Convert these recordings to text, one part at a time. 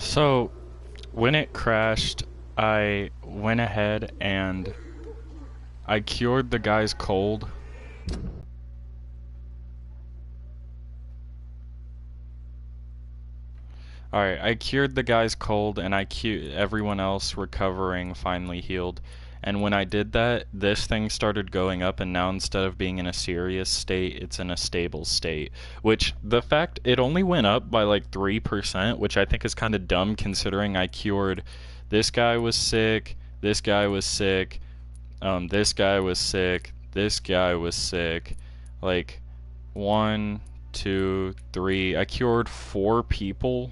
So, when it crashed, I went ahead and I cured the guy's cold. Alright, I cured the guy's cold and everyone else recovering finally healed. And when I did that, this thing started going up, and now instead of being in a serious state, it's in a stable state. Which, the fact it only went up by like 3%, which I think is kind of dumb considering I cured this guy was sick, this guy was sick, this guy was sick, this guy was sick. Like, one, two, three. I cured 4 people.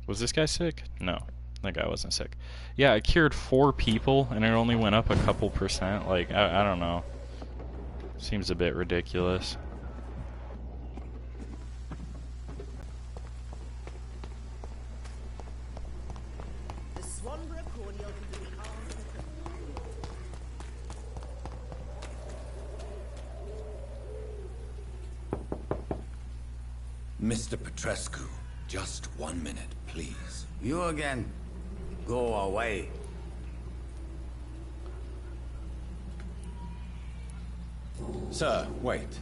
Was this guy sick? No, that guy wasn't sick. Yeah, I cured 4 people, and it only went up a couple percent. Like, I don't know. Seems a bit ridiculous. Mr. Petrescu, just 1 minute, please. You again? Go away. Sir, wait.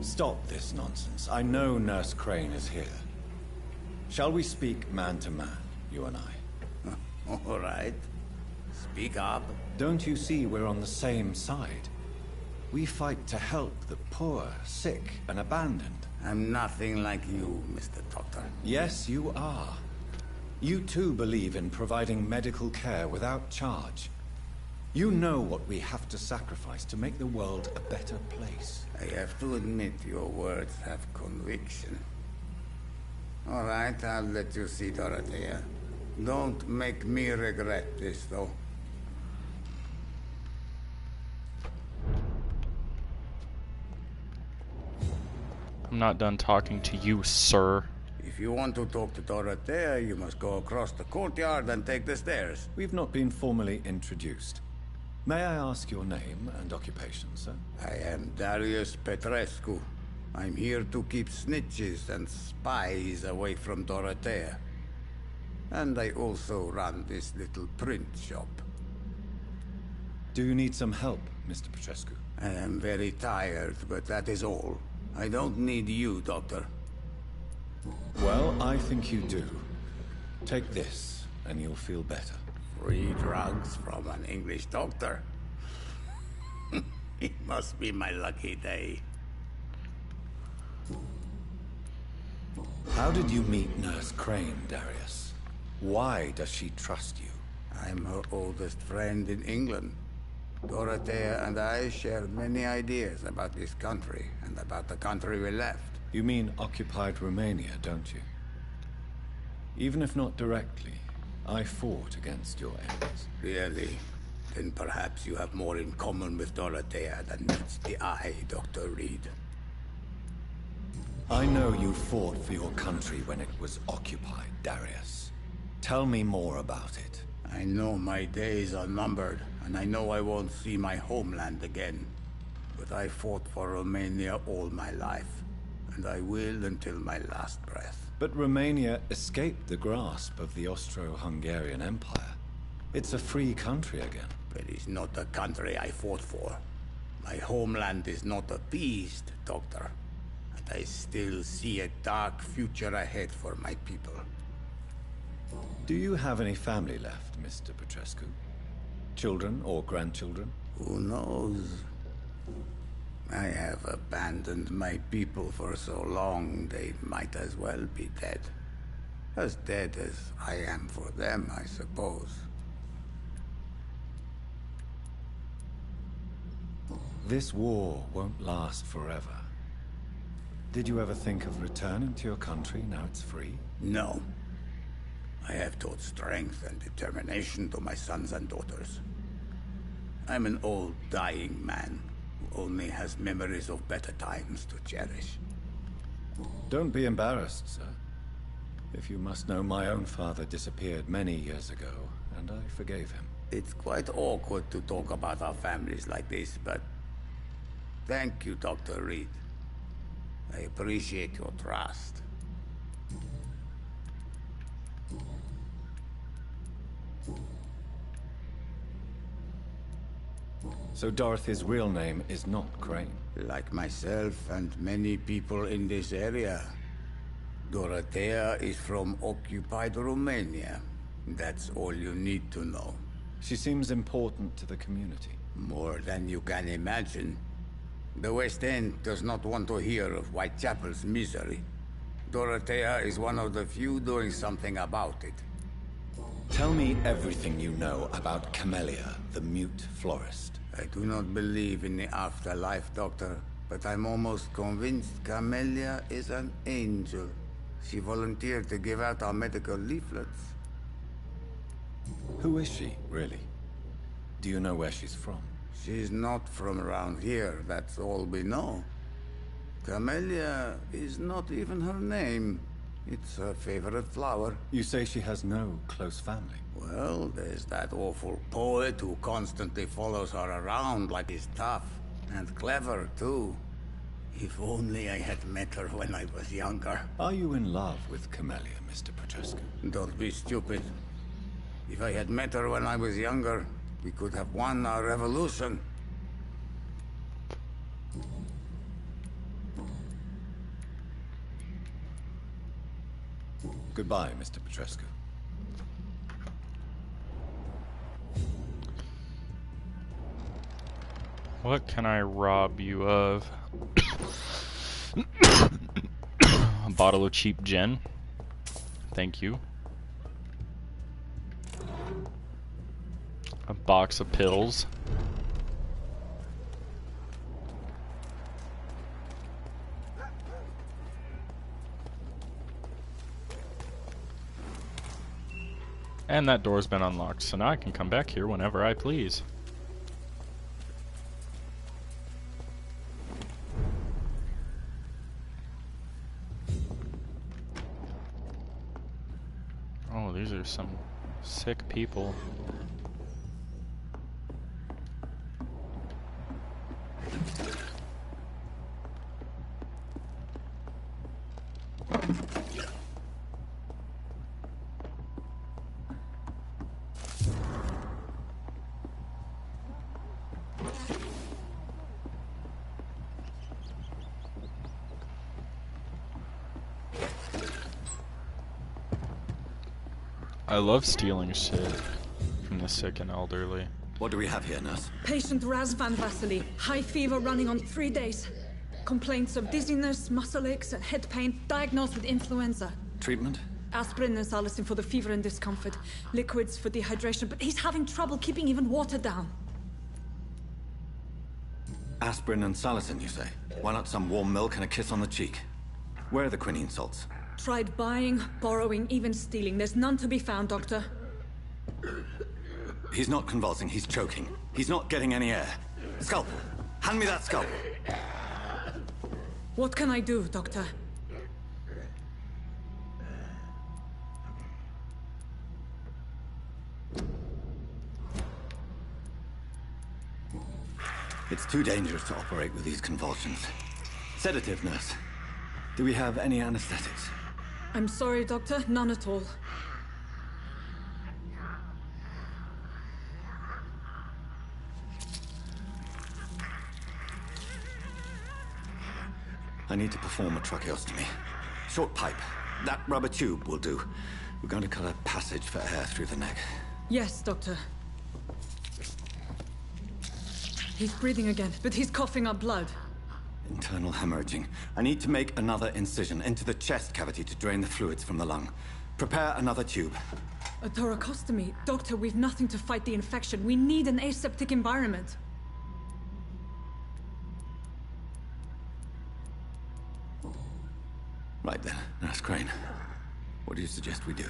Stop this nonsense. I know Nurse Crane is here. Shall we speak man to man, you and I? All right. Speak up. Don't you see we're on the same side? We fight to help the poor, sick, and abandoned. I'm nothing like you, Mr. Doctor. Yes, you are. You too believe in providing medical care without charge. You know what we have to sacrifice to make the world a better place. I have to admit your words have conviction. All right, I'll let you see Dorothea. Don't make me regret this, though. I'm not done talking to you, sir. If you want to talk to Dorothea, you must go across the courtyard and take the stairs. We've not been formally introduced. May I ask your name and occupation, sir? I am Darius Petrescu. I'm here to keep snitches and spies away from Dorothea. And I also run this little print shop. Do you need some help, Mr. Petrescu? I am very tired, but that is all. I don't need you, Doctor. Well, I think you do. Take this, and you'll feel better. Free drugs from an English doctor? It must be my lucky day. How did you meet Nurse Crane, Darius? Why does she trust you? I'm her oldest friend in England. Dorothea and I share many ideas about this country and about the country we left. You mean occupied Romania, don't you? Even if not directly, I fought against your enemies. Really? Then perhaps you have more in common with Dorothea than meets the eye, Dr. Reed. I know you fought for your country when it was occupied, Darius. Tell me more about it. I know my days are numbered, and I know I won't see my homeland again. But I fought for Romania all my life, and I will until my last breath. But Romania escaped the grasp of the Austro-Hungarian Empire. It's a free country again. But it's not the country I fought for. My homeland is not appeased, Doctor. And I still see a dark future ahead for my people. Do you have any family left, Mr. Petrescu? Children or grandchildren? Who knows? I have abandoned my people for so long, they might as well be dead. As dead as I am for them, I suppose. This war won't last forever. Did you ever think of returning to your country now it's free? No. I have taught strength and determination to my sons and daughters. I'm an old, dying man who only has memories of better times to cherish. Don't be embarrassed, sir. If you must know, my own father disappeared many years ago, and I forgave him. It's quite awkward to talk about our families like this, but thank you, Dr. Reed. I appreciate your trust. So Dorothy's real name is not Crane. Like myself and many people in this area, Dorothea is from occupied Romania. That's all you need to know. She seems important to the community. More than you can imagine. The West End does not want to hear of Whitechapel's misery. Dorothea is one of the few doing something about it. Tell me everything you know about Camellia, the mute florist. I do not believe in the afterlife, Doctor, but I'm almost convinced Camellia is an angel. She volunteered to give out our medical leaflets. Who is she, really? Do you know where she's from? She's not from around here, that's all we know. Camellia is not even her name. It's her favorite flower. You say she has no close family. Well, there's that awful poet who constantly follows her around like he's tough. And clever, too. If only I had met her when I was younger. Are you in love with Camellia, Mr. Petrescu? Don't be stupid. If I had met her when I was younger, we could have won our revolution. Goodbye, Mr. Petrescu. What can I rob you of? A bottle of cheap gin. Thank you. A box of pills. And that door's been unlocked, so now I can come back here whenever I please. Oh, these are some sick people. I love stealing shit from the sick and elderly. What do we have here, nurse? Patient Raz Van Vasily. High fever running on 3 days. Complaints of dizziness, muscle aches, and head pain. Diagnosed with influenza. Treatment? Aspirin and salicin for the fever and discomfort. Liquids for dehydration, but he's having trouble keeping even water down. Aspirin and salicin, you say? Why not some warm milk and a kiss on the cheek? Where are the quinine salts? Tried buying, borrowing, even stealing. There's none to be found, Doctor. He's not convulsing, he's choking. He's not getting any air. Scalpel! Hand me that scalpel! What can I do, Doctor? It's too dangerous to operate with these convulsions. Sedative, nurse. Do we have any anesthetics? I'm sorry, Doctor. None at all. I need to perform a tracheostomy. Short pipe. That rubber tube will do. We're going to cut a passage for air through the neck. Yes, Doctor. He's breathing again, but he's coughing up blood. Internal hemorrhaging. I need to make another incision into the chest cavity to drain the fluids from the lung. Prepare another tube. A thoracostomy? Doctor, we've nothing to fight the infection. We need an aseptic environment. Right then, Nurse Crane. What do you suggest we do?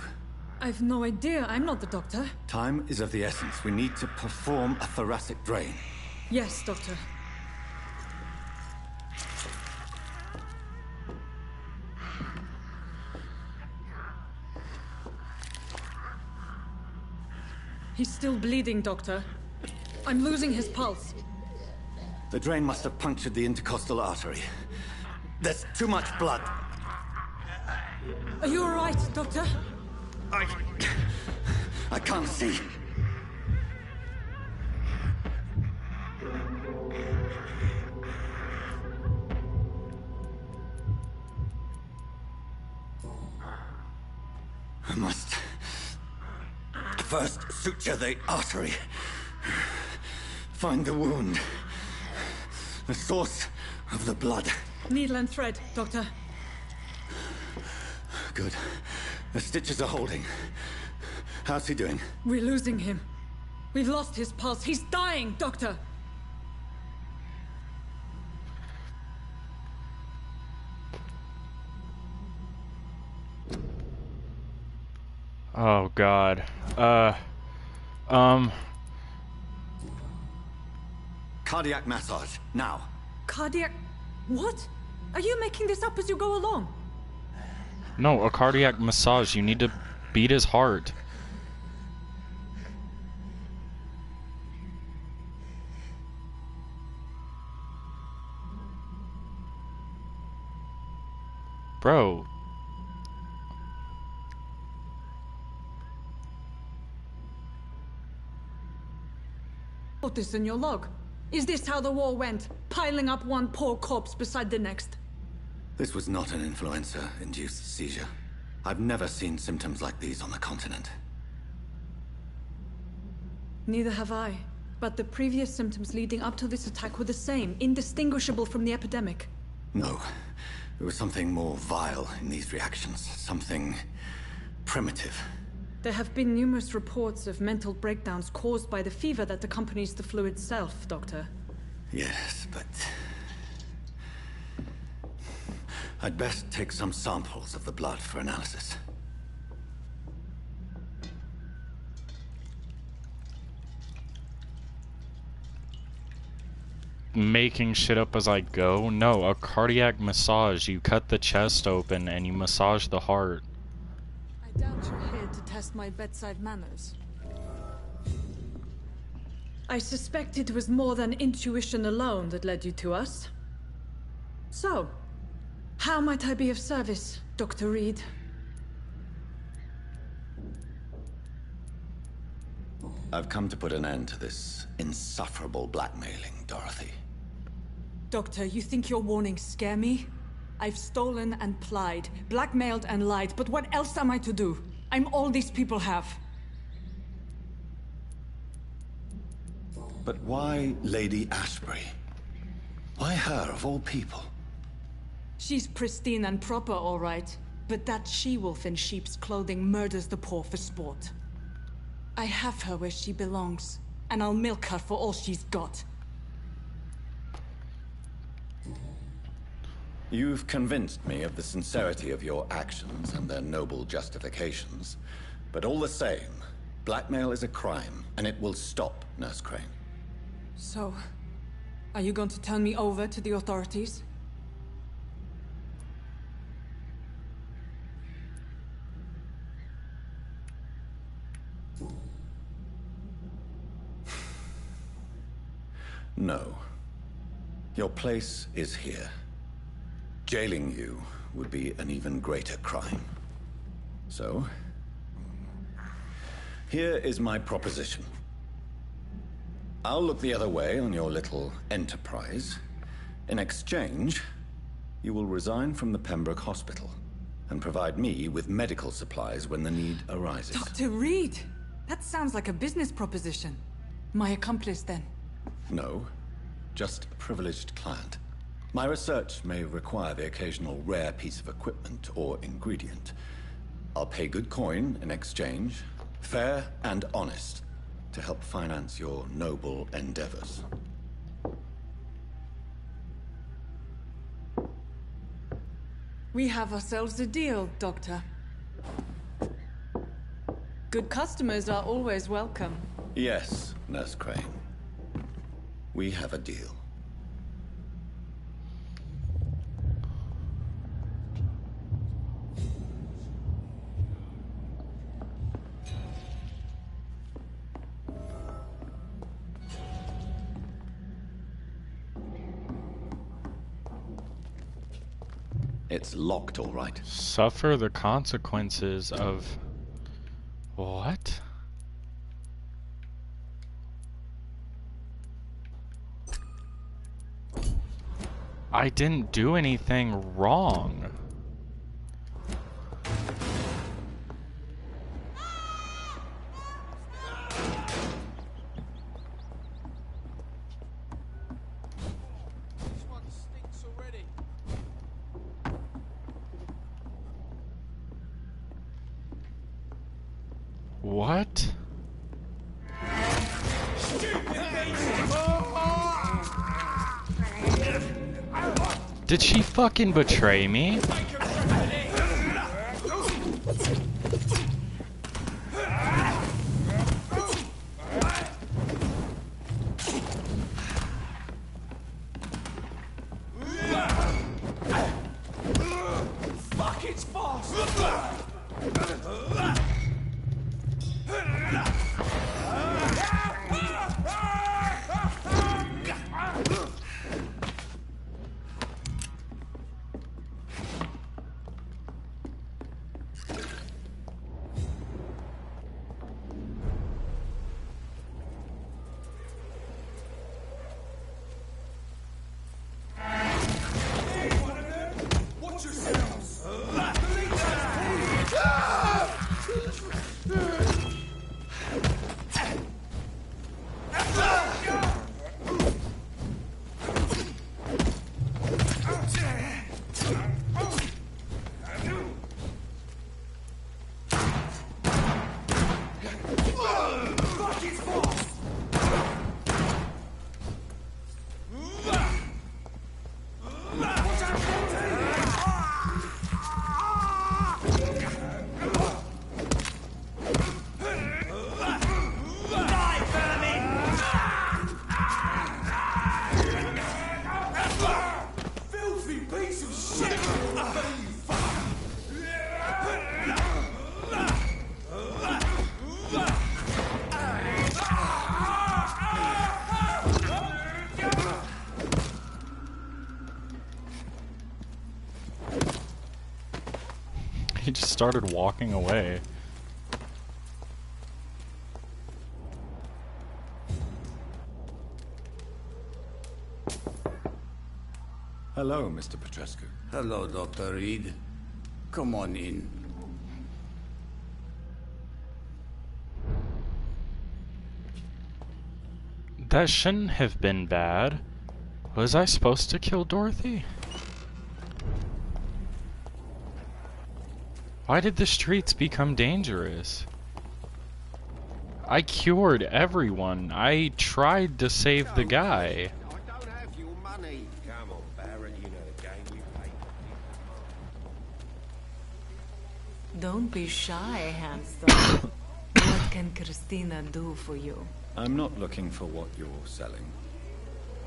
I've no idea. I'm not the doctor. Time is of the essence. We need to perform a thoracic drain. Yes, Doctor. He's still bleeding, Doctor. I'm losing his pulse. The drain must have punctured the intercostal artery. There's too much blood. Are you all right, Doctor? I can't see. I must first suture the artery. Find the wound. The source of the blood. Needle and thread, Doctor. Good. The stitches are holding. How's he doing? We're losing him. We've lost his pulse. He's dying, Doctor! Oh God. Cardiac massage, now. Cardiac... What? Are you making this up as you go along? No, a cardiac massage. You need to beat his heart. Bro. Put this in your log. Is this how the war went? Piling up one poor corpse beside the next? This was not an influenza-induced seizure. I've never seen symptoms like these on the continent. Neither have I. But the previous symptoms leading up to this attack were the same, indistinguishable from the epidemic. No. There was something more vile in these reactions. Something primitive. There have been numerous reports of mental breakdowns caused by the fever that accompanies the flu itself, Doctor. Yes, but... I'd best take some samples of the blood for analysis. Making shit up as I go? No, a cardiac massage. You cut the chest open and you massage the heart. I doubt you're here to test my bedside manners. I suspect it was more than intuition alone that led you to us. So, how might I be of service, Dr. Reed? I've come to put an end to this insufferable blackmailing, Dorothy. Doctor, you think your warnings scare me? I've stolen and plied, blackmailed and lied, but what else am I to do? I'm all these people have. But why Lady Ashbury? Why her, of all people? She's pristine and proper, all right. But that she-wolf in sheep's clothing murders the poor for sport. I have her where she belongs, and I'll milk her for all she's got. You've convinced me of the sincerity of your actions and their noble justifications. But all the same, blackmail is a crime, and it will stop, Nurse Crane. So, are you going to turn me over to the authorities? No. Your place is here. Jailing you would be an even greater crime. So, here is my proposition. I'll look the other way on your little enterprise. In exchange, you will resign from the Pembroke Hospital and provide me with medical supplies when the need arises. Dr. Reed! That sounds like a business proposition. My accomplice, then. No, just a privileged client. My research may require the occasional rare piece of equipment or ingredient. I'll pay good coin in exchange, fair and honest, to help finance your noble endeavors. We have ourselves a deal, Doctor. Good customers are always welcome. Yes, Nurse Crane. We have a deal. It's locked, all right. Suffer the consequences of... What? I didn't do anything wrong. What? Did she fucking betray me? Fuck, it's fast! Watch yourselves! Fuck, it's fast! Filthy piece of shit! He just started walking away. Hello, Mr. Petrescu. Hello, Dr. Reed. Come on in. That shouldn't have been bad. Was I supposed to kill Dorothy? Why did the streets become dangerous? I cured everyone. I tried to save the guy. I don't have your money. Come on, Baron, you know the game we play. Don't be shy, handsome. What can Christina do for you? I'm not looking for what you're selling,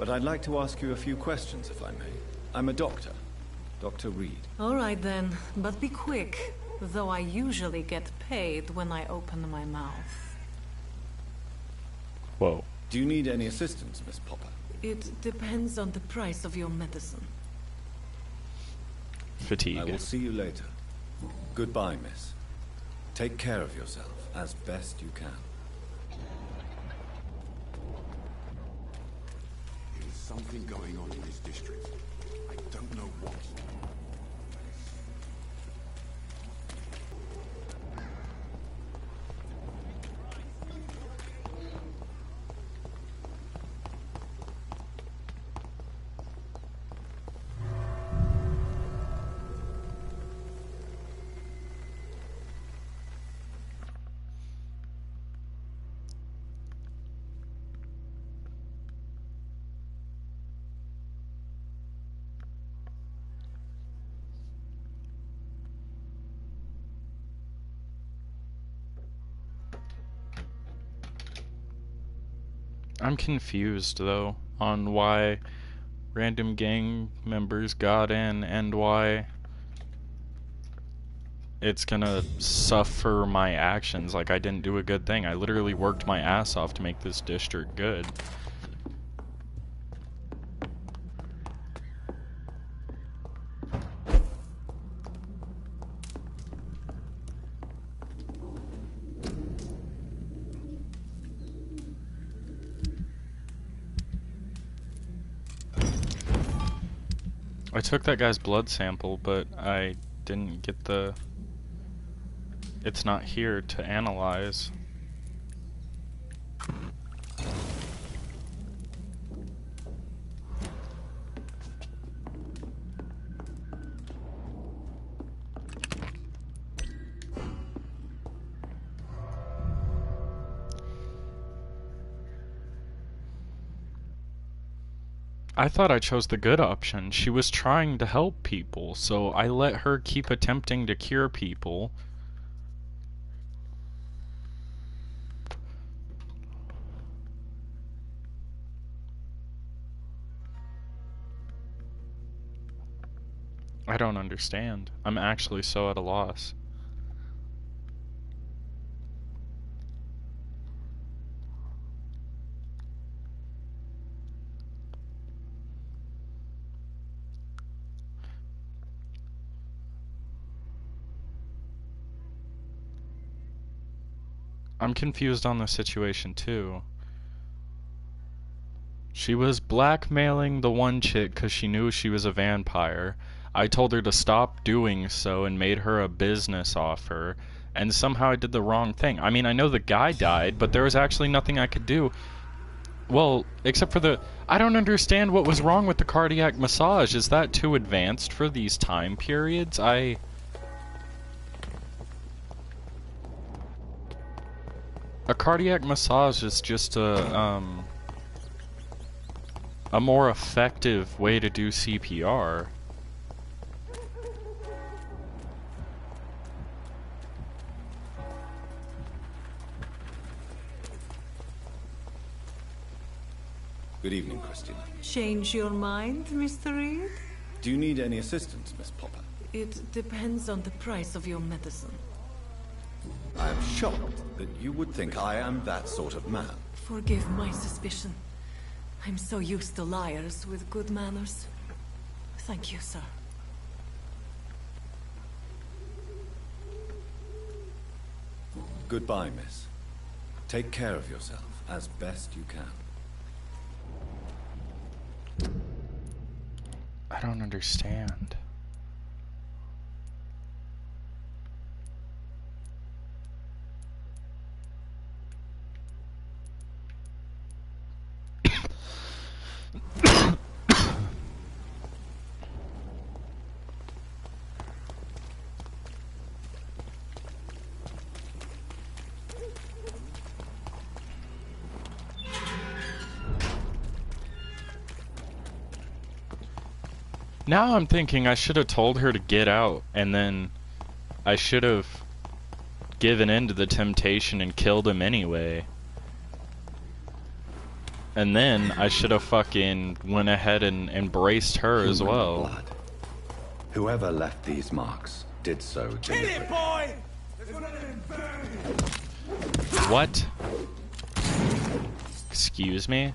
but I'd like to ask you a few questions, if I may. I'm a doctor, Dr. Reed. All right then, but be quick. Though I usually get paid when I open my mouth. Whoa. Do you need any assistance, Miss Popper? It depends on the price of your medicine. Fatigue. I will see you later. Goodbye, miss. Take care of yourself as best you can. There's something going on in this district. I don't know what. I'm confused, though, on why random gang members got in and why it's gonna suffer my actions like I didn't do a good thing. I literally worked my ass off to make this district good. I took that guy's blood sample, but I didn't get the... It's not here to analyze. I thought I chose the good option. She was trying to help people, so I let her keep attempting to cure people. I don't understand. I'm actually so at a loss. I'm confused on the situation too. She was blackmailing the one chick because she knew she was a vampire. I told her to stop doing so and made her a business offer. And somehow I did the wrong thing. I mean, I know the guy died, but there was actually nothing I could do. Well, except for the... I don't understand what was wrong with the cardiac massage. Is that too advanced for these time periods? A cardiac massage is just a more effective way to do CPR. Good evening, Christina. Change your mind, Mr. Reed? Do you need any assistance, Miss Popper? It depends on the price of your medicine. I am shocked that you would think I am that sort of man. Forgive my suspicion. I'm so used to liars with good manners. Thank you, sir. Goodbye, miss. Take care of yourself as best you can. I don't understand. Now I'm thinking I should have told her to get out, and then I should have given in to the temptation and killed him anyway. And then I should have fucking went ahead and embraced her as Human well. blood. Whoever left these marks did so deliberately. boy! What? Excuse me?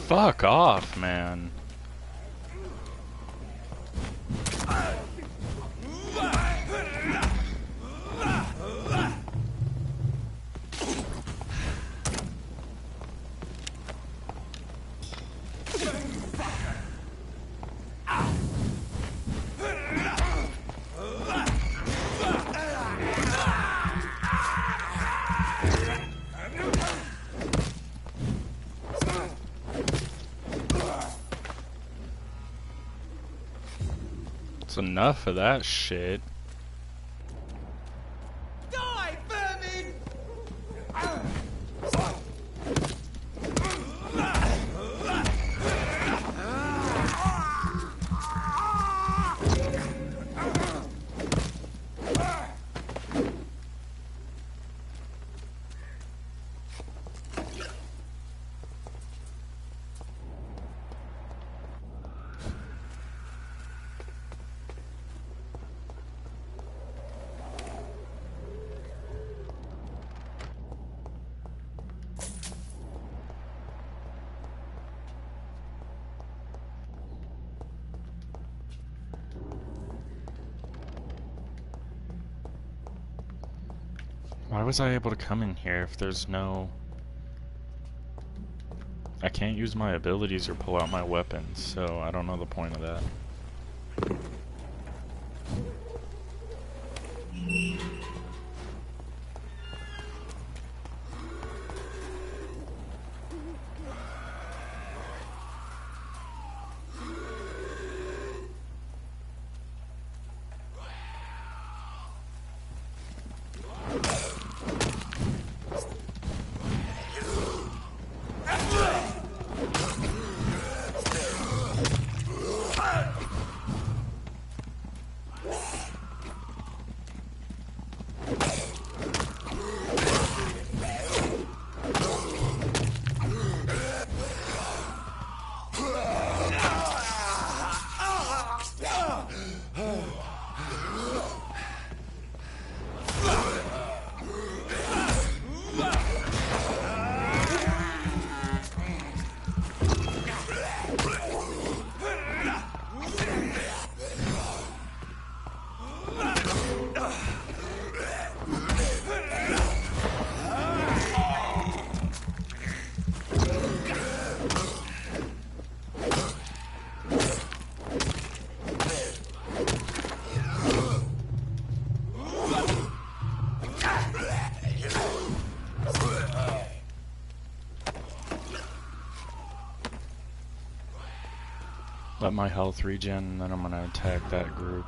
Fuck off, man. It's enough of that shit. Die, vermin! Why was I able to come in here if there's no... I can't use my abilities or pull out my weapons, so I don't know the point of that. Let my health regen, and then I'm gonna attack that group.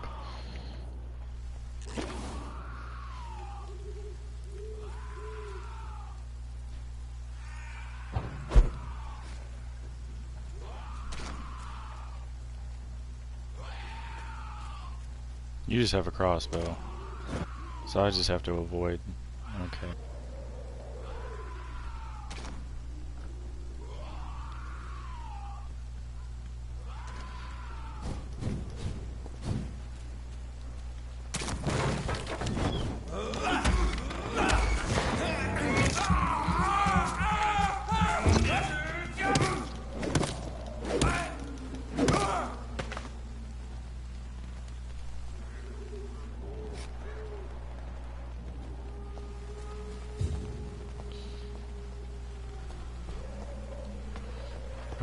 You just have a crossbow, so I just have to avoid. Okay.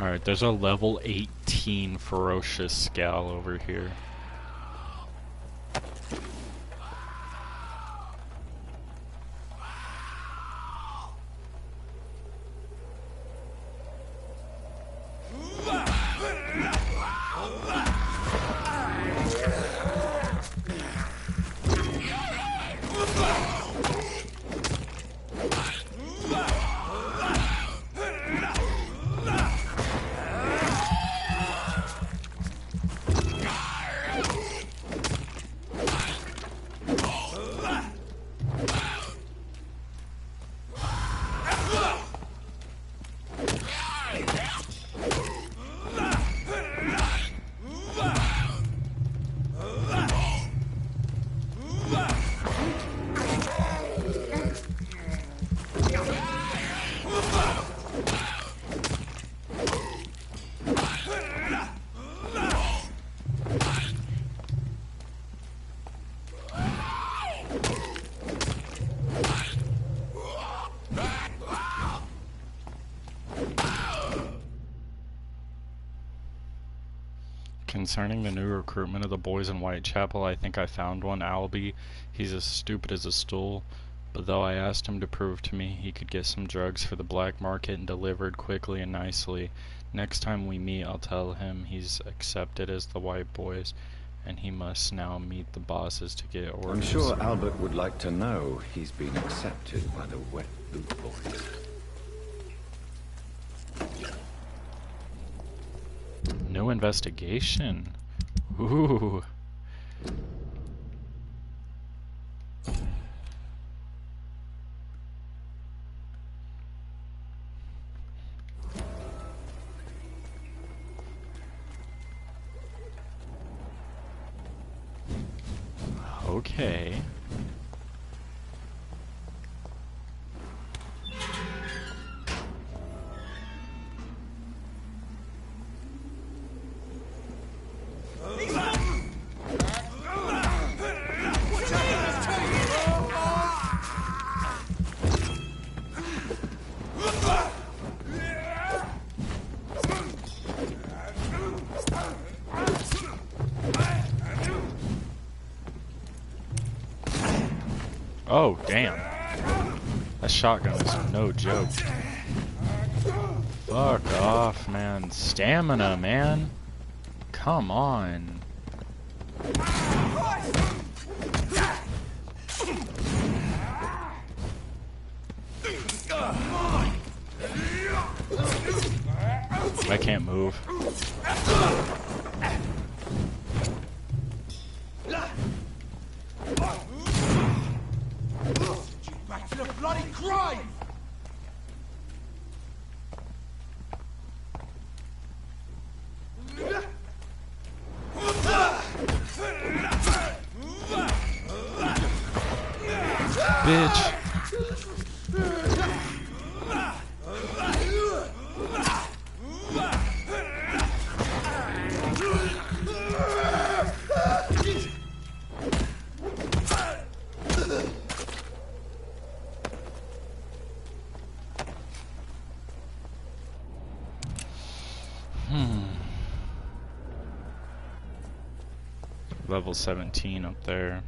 Alright, there's a level 18 ferocious scowl over here. Concerning the new recruitment of the boys in Whitechapel, I think I found one, Albie. He's as stupid as a stool, but though I asked him to prove to me he could get some drugs for the black market and delivered quickly and nicely, next time we meet I'll tell him he's accepted as the white boys. and he must now meet the bosses to get orders. I'm sure Albert would like to know he's been accepted by the Wet Boot Boys. No investigation. Ooh. Okay. Oh, damn. That shotgun is no joke. Fuck off, man. Stamina, man. Come on. I can't move. Back to the bloody grave! Bitch. Level 17 up there.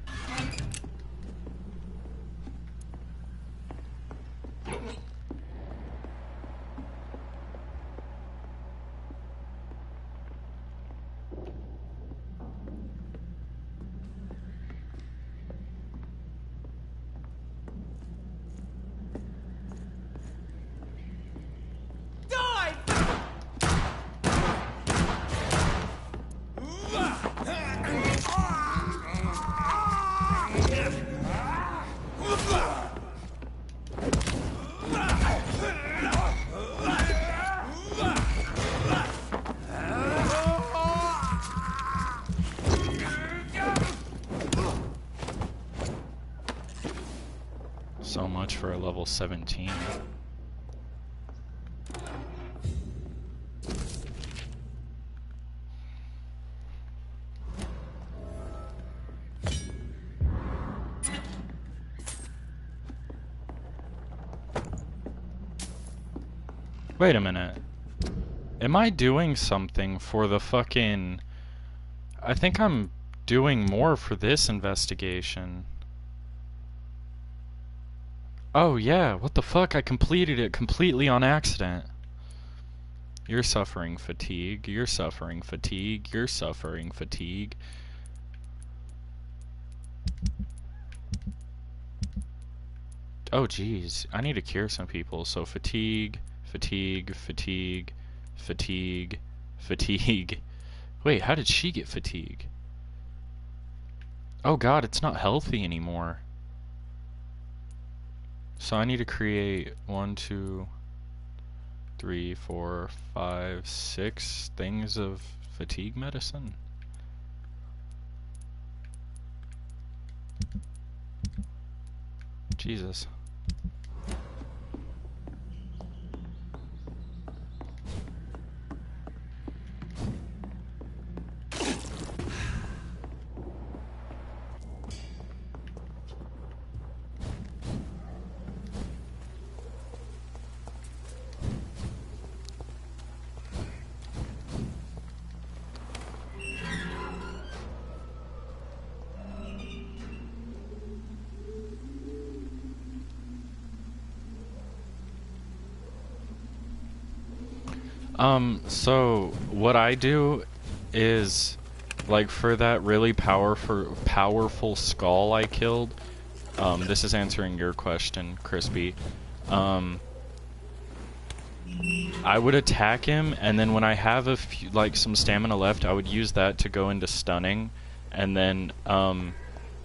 So much for a level 17. Wait a minute. Am I doing something for the fucking... I think I'm doing more for this investigation. Oh yeah, what the fuck? I completed it completely on accident. You're suffering fatigue, you're suffering fatigue, you're suffering fatigue. Oh jeez, I need to cure some people, so fatigue, fatigue, fatigue, fatigue, fatigue. Wait, how did she get fatigue? Oh god, it's not healthy anymore. So I need to create 1, 2, 3, 4, 5, 6 things of fatigue medicine. Jesus. So what I do is Like for that really powerful skull I killed, this is answering your question, Crispy. I would attack him, and then when I have some stamina left, I would use that to go into stunning, and then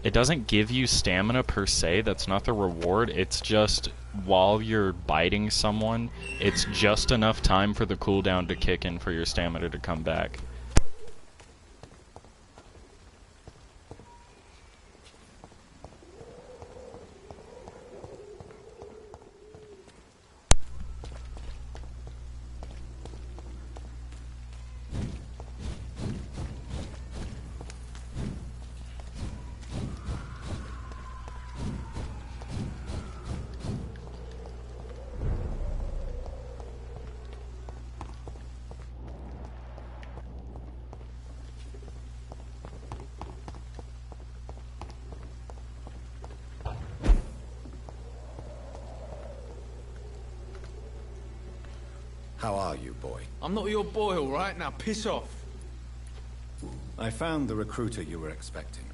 it doesn't give you stamina per se. That's not the reward. It's just while you're biting someone, it's just enough time for the cooldown to kick in for your stamina to come back. How are you, boy? I'm not your boy, all right? Now piss off. I found the recruiter you were expecting.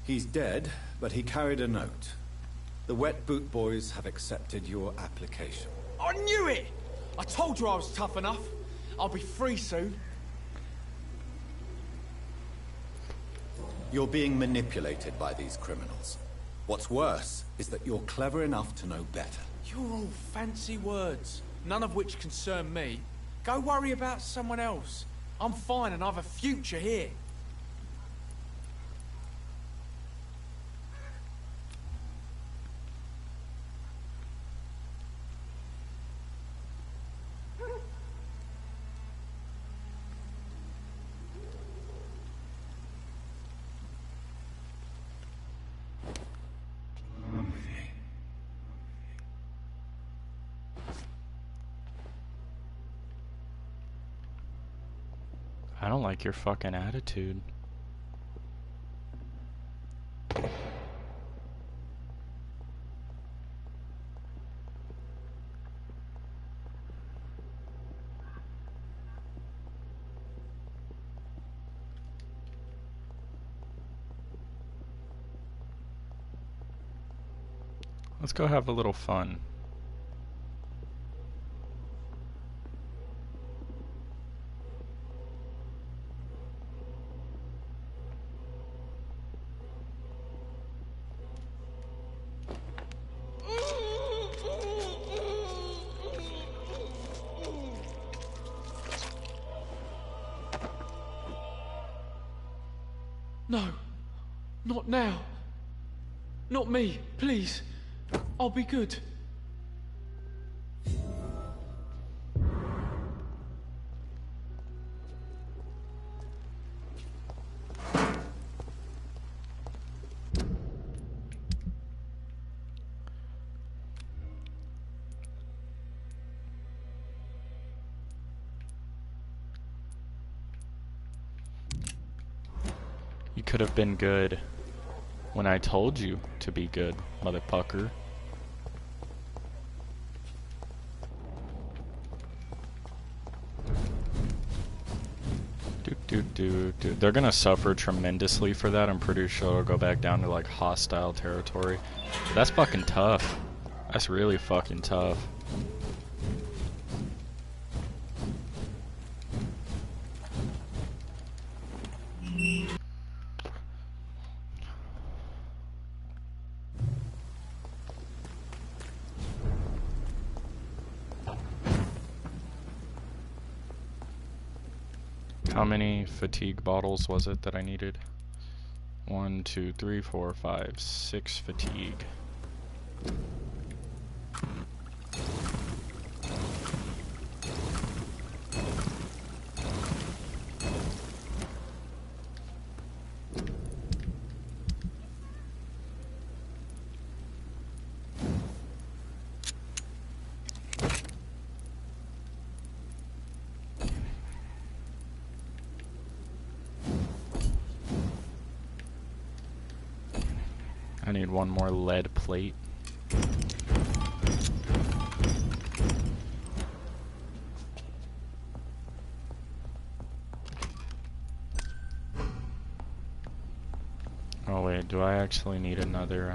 He's dead, but he carried a note. The Wet Boot Boys have accepted your application. I knew it! I told you I was tough enough. I'll be free soon. You're being manipulated by these criminals. What's worse is that you're clever enough to know better. You're all fancy words, none of which concern me. Go worry about someone else. I'm fine and I've a future here. I don't like your fucking attitude. Let's go have a little fun. No, not now. Not me, please. I'll be good. You could have been good when I told you to be good, motherfucker. They're gonna suffer tremendously for that. I'm pretty sure it'll go back down to like hostile territory. That's fucking tough. That's really fucking tough. How many fatigue bottles was it that I needed? 1, 2, 3, 4, 5, 6 fatigue. I need one more lead plate. Oh wait, do I actually need another,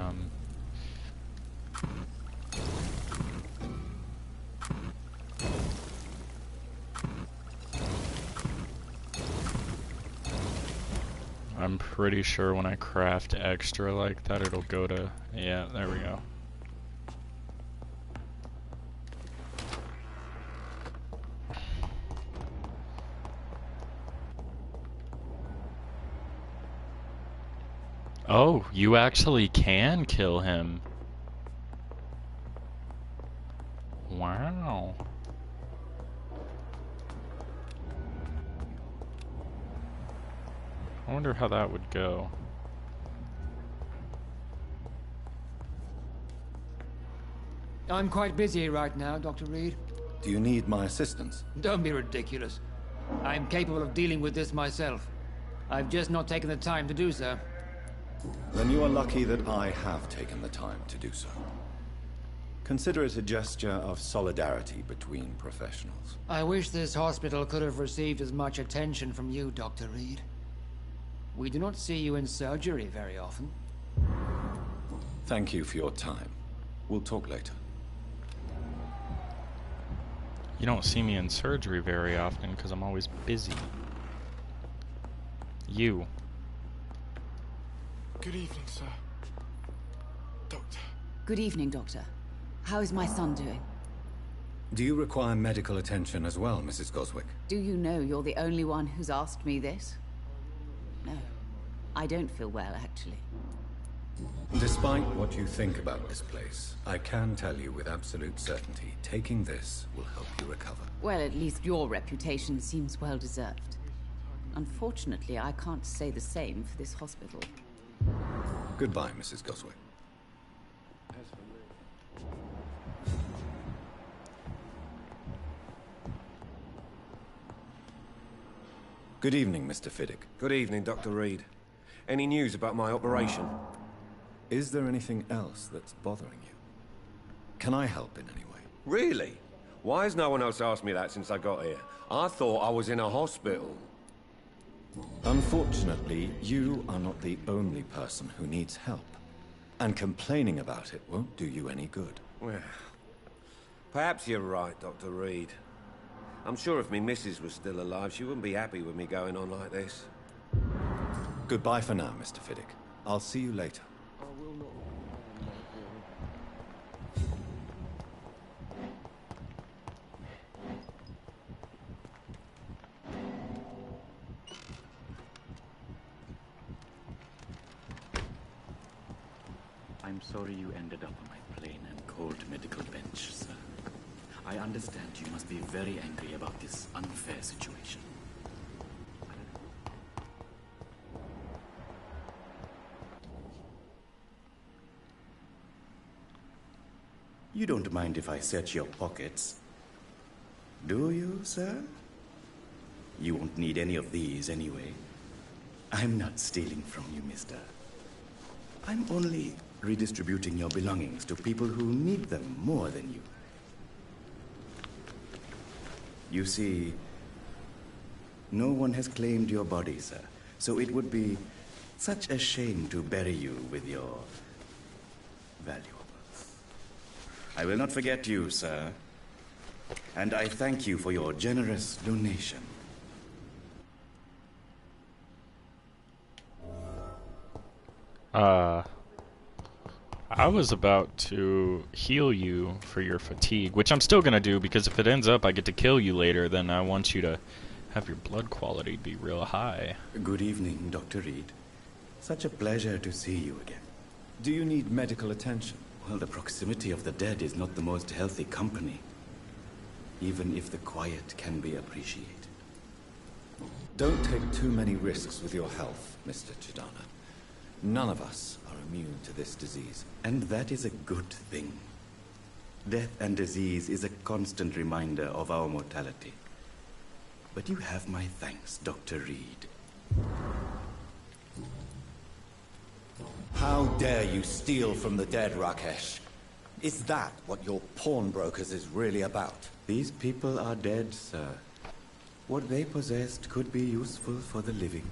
I'm pretty sure when I craft extra like that, it'll go to... Yeah, there we go. Oh, you actually can kill him. Wow. I wonder how that would go. I'm quite busy right now, Dr. Reed. Do you need my assistance? Don't be ridiculous. I'm capable of dealing with this myself. I've just not taken the time to do so. Then you are lucky that I have taken the time to do so. Consider it a gesture of solidarity between professionals. I wish this hospital could have received as much attention from you, Dr. Reed. We do not see you in surgery very often. Thank you for your time. We'll talk later. You don't see me in surgery very often because I'm always busy. You. Good evening, sir. Doctor. Good evening, Doctor. How is my son doing? Do you require medical attention as well, Mrs. Goswick? Do you know you're the only one who's asked me this? No. I don't feel well, actually. Despite what you think about this place, I can tell you with absolute certainty, taking this will help you recover. Well, at least your reputation seems well deserved. Unfortunately, I can't say the same for this hospital. Goodbye, Mrs. Goswick. Good evening, Mr. Fiddick. Good evening, Dr. Reed. Any news about my operation? Is there anything else that's bothering you? Can I help in any way? Really? Why has no one else asked me that since I got here? I thought I was in a hospital. Unfortunately, you are not the only person who needs help. And complaining about it won't do you any good. Well, perhaps you're right, Dr. Reed. I'm sure if me missus was still alive, she wouldn't be happy with me going on like this. Goodbye for now, Mr. Fiddick. I'll see you later. I'm sorry you ended up on my plain and cold medical bench, sir. I understand you must be very angry about this unfair situation. You don't mind if I search your pockets, do you, sir? You won't need any of these anyway. I'm not stealing from you, mister. I'm only redistributing your belongings to people who need them more than you. You see, no one has claimed your body, sir, so it would be such a shame to bury you with your valuables. I will not forget you, sir, and I thank you for your generous donation. I was about to heal you for your fatigue, which I'm still gonna do because if it ends up I get to kill you later, then I want you to have your blood quality be real high. Good evening, Dr. Reed. Such a pleasure to see you again. Do you need medical attention? Well, the proximity of the dead is not the most healthy company, even if the quiet can be appreciated. Don't take too many risks with your health, Mr. Chidana. None of us are immune to this disease. And that is a good thing. Death and disease is a constant reminder of our mortality. But you have my thanks, Dr. Reed. How dare you steal from the dead, Rakesh? Is that what your pawnbrokers is really about? These people are dead, sir. What they possessed could be useful for the living.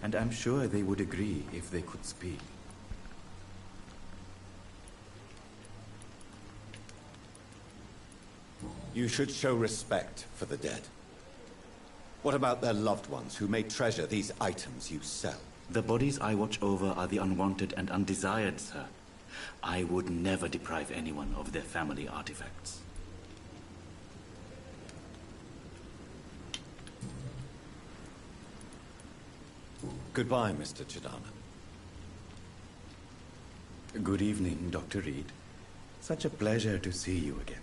And I'm sure they would agree if they could speak. You should show respect for the dead. What about their loved ones who may treasure these items you sell? The bodies I watch over are the unwanted and undesired, sir. I would never deprive anyone of their family artifacts. Goodbye, Mr. Chidana. Good evening, Dr. Reed. Such a pleasure to see you again.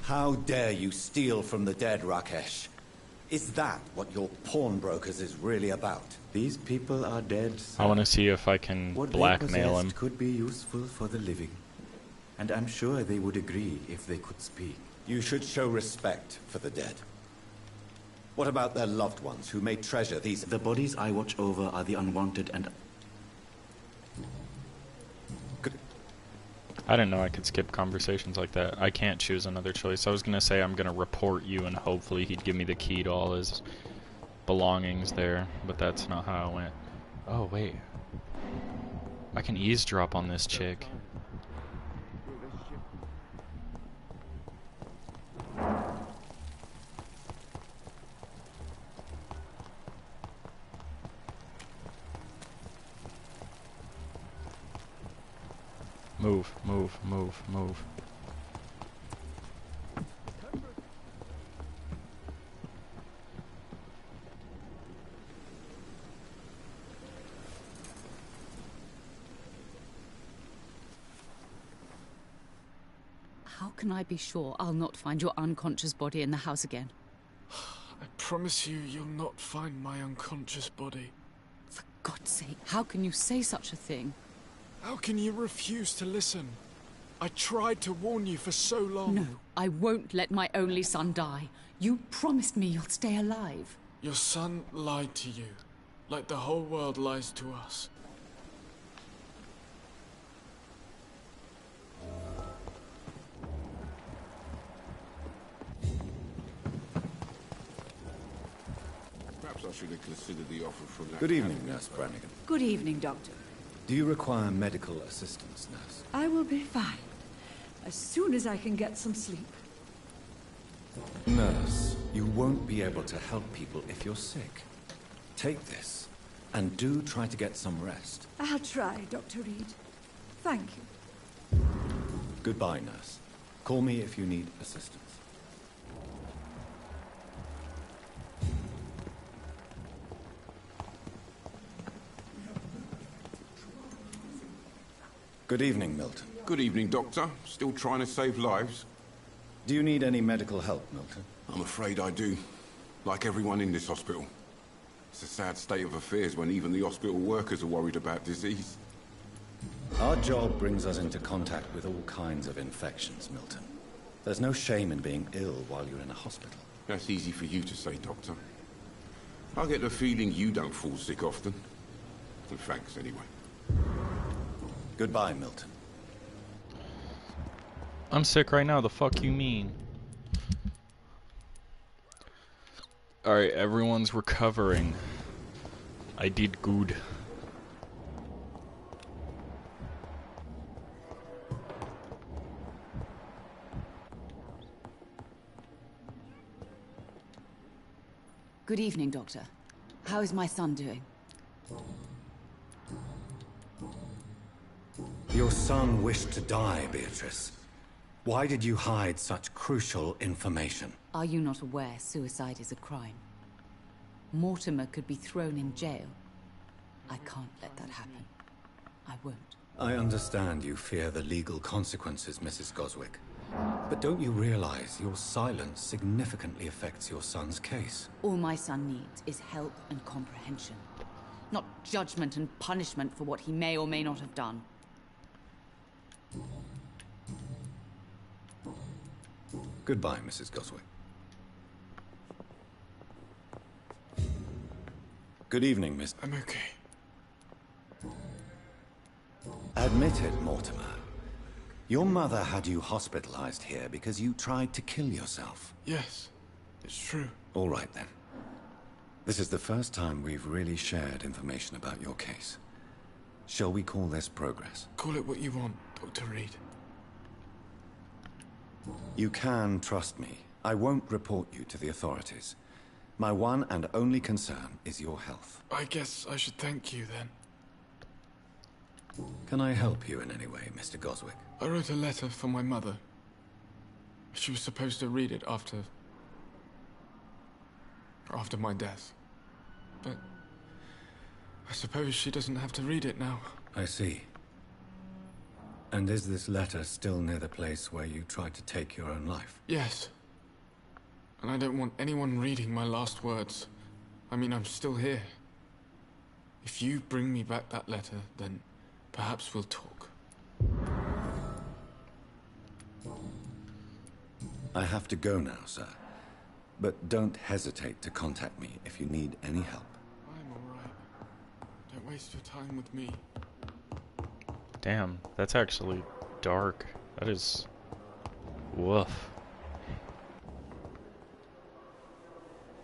How dare you steal from the dead, Rakesh? Is that what your pawnbrokers is really about? These people are dead, sir. I want to see if I can What blackmail they him. possessed could be useful for the living. And I'm sure they would agree if they could speak. You should show respect for the dead. What about their loved ones who may treasure these... The bodies I watch over are the unwanted and... I didn't know I could skip conversations like that. I can't choose another choice. I was gonna say I'm gonna report you and hopefully he'd give me the key to all his belongings there, but that's not how it went. Oh, wait. I can eavesdrop on this chick. Move, move, move, move. How can I be sure I'll not find your unconscious body in the house again? I promise you, you'll not find my unconscious body. For God's sake, how can you say such a thing? How can you refuse to listen? I tried to warn you for so long. No, I won't let my only son die. You promised me you'll stay alive. Your son lied to you, like the whole world lies to us. Perhaps I should have considered the offer from that... Good evening, Nurse Brannigan. Good evening, Doctor. Do you require medical assistance, Nurse? I will be fine. As soon as I can get some sleep. Nurse, you won't be able to help people if you're sick. Take this, and do try to get some rest. I'll try, Dr. Reed. Thank you. Goodbye, Nurse. Call me if you need assistance. Good evening, Milton. Good evening, Doctor. Still trying to save lives? Do you need any medical help, Milton? I'm afraid I do. Like everyone in this hospital. It's a sad state of affairs when even the hospital workers are worried about disease. Our job brings us into contact with all kinds of infections, Milton. There's no shame in being ill while you're in a hospital. That's easy for you to say, Doctor. I get the feeling you don't fall sick often. Well, thanks, anyway. Goodbye, Milton. I'm sick right now, the fuck you mean? Alright, everyone's recovering. I did good. Good evening, Doctor. How is my son doing? Your son wished to die, Beatrice. Why did you hide such crucial information? Are you not aware suicide is a crime? Mortimer could be thrown in jail. I can't let that happen. I won't. I understand you fear the legal consequences, Mrs. Goswick. But don't you realize your silence significantly affects your son's case? All my son needs is help and comprehension. Not judgment and punishment for what he may or may not have done. Goodbye, Mrs. Goswick. Good evening, Miss... I'm okay. Admit it, Mortimer. Your mother had you hospitalized here because you tried to kill yourself. Yes, it's true. All right, then. This is the first time we've really shared information about your case. Shall we call this progress? Call it what you want, Dr. Reed. You can trust me. I won't report you to the authorities. My one and only concern is your health. I guess I should thank you, then. Can I help you in any way, Mr. Goswick? I wrote a letter for my mother. She was supposed to read it after my death. But I suppose she doesn't have to read it now. I see. And is this letter still near the place where you tried to take your own life? Yes. And I don't want anyone reading my last words. I mean, I'm still here. If you bring me back that letter, then perhaps we'll talk. I have to go now, sir. But don't hesitate to contact me if you need any help. I'm alright. Don't waste your time with me. Damn, that's actually dark. That is... woof.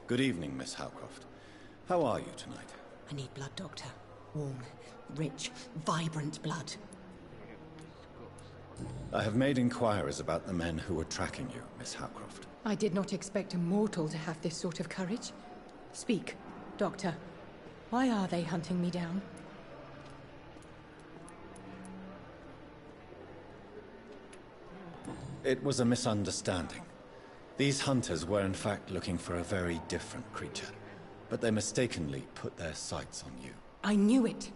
Good evening, Miss Howcroft. How are you tonight? I need blood, Doctor. Warm, rich, vibrant blood. I have made inquiries about the men who were tracking you, Miss Howcroft. I did not expect a mortal to have this sort of courage. Speak, Doctor. Why are they hunting me down? It was a misunderstanding. These hunters were in fact looking for a very different creature, but they mistakenly put their sights on you. I knew it.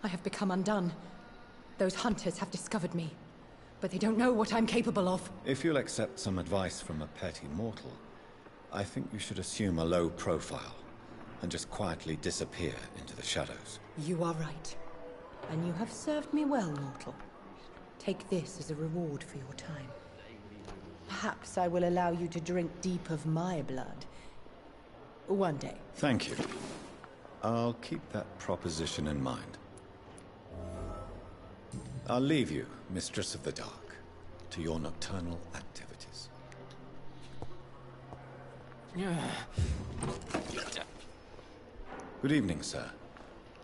I have become undone. Those hunters have discovered me, but they don't know what I'm capable of. If you'll accept some advice from a petty mortal, I think you should assume a low profile and just quietly disappear into the shadows. You are right. And you have served me well, mortal. Take this as a reward for your time. Perhaps I will allow you to drink deep of my blood. One day. Thank you. I'll keep that proposition in mind. I'll leave you, Mistress of the Dark, to your nocturnal activities. Good evening, sir.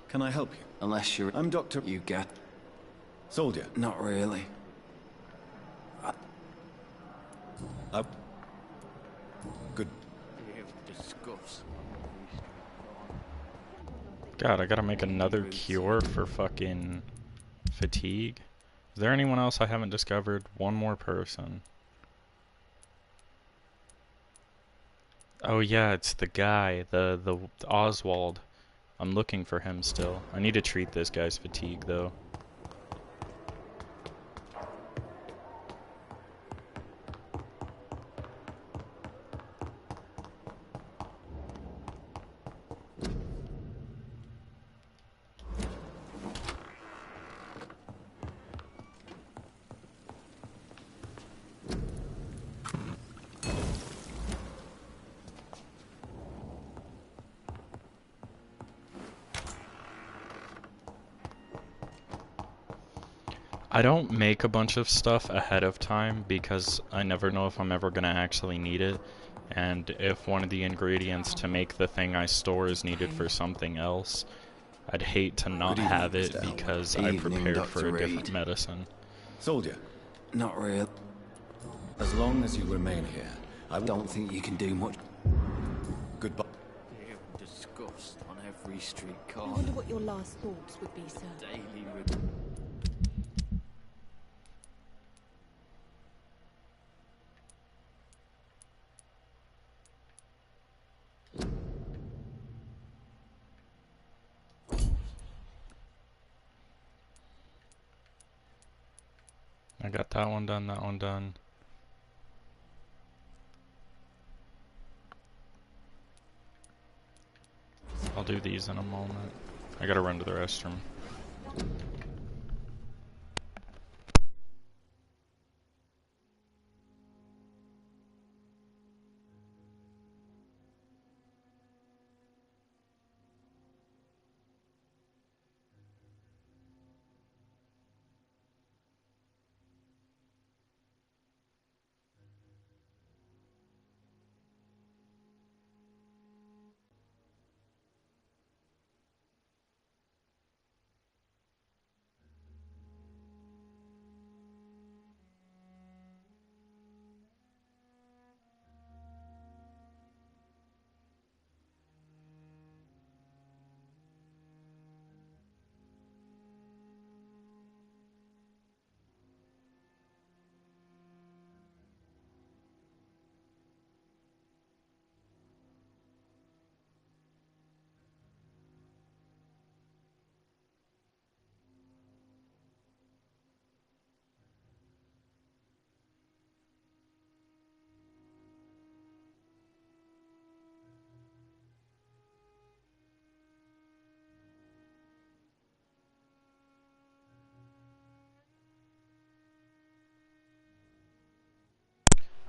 Can I help you? Unless you're... I'm Dr. You get... Soldier. Not really. Good. God, I gotta make another cure for fucking fatigue. Is there anyone else I haven't discovered? One more person. Oh yeah, it's the guy, the Oswald. I'm looking for him still. I need to treat this guy's fatigue though. I don't make a bunch of stuff ahead of time because I never know if I'm ever going to actually need it, and if one of the ingredients to make the thing I store is needed for something else, I'd hate to not have it because I prepared for a different medicine. Soldier. Not real. As long as you remain here, I don't think you can do much. Goodbye. Disgust on every street I corner. wonder what your last thoughts would be, sir. Daily I got that one done, that one done. I'll do these in a moment. I gotta run to the restroom.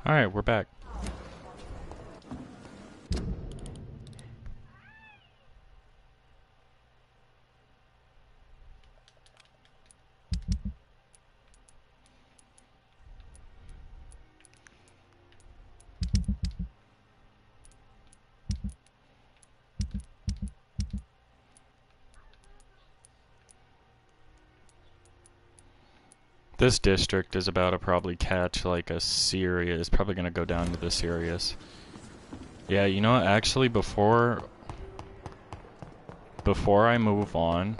Alright, we're back. This district is about to probably catch like a serious, it's probably gonna go down to the serious. Yeah, you know what, actually before I move on,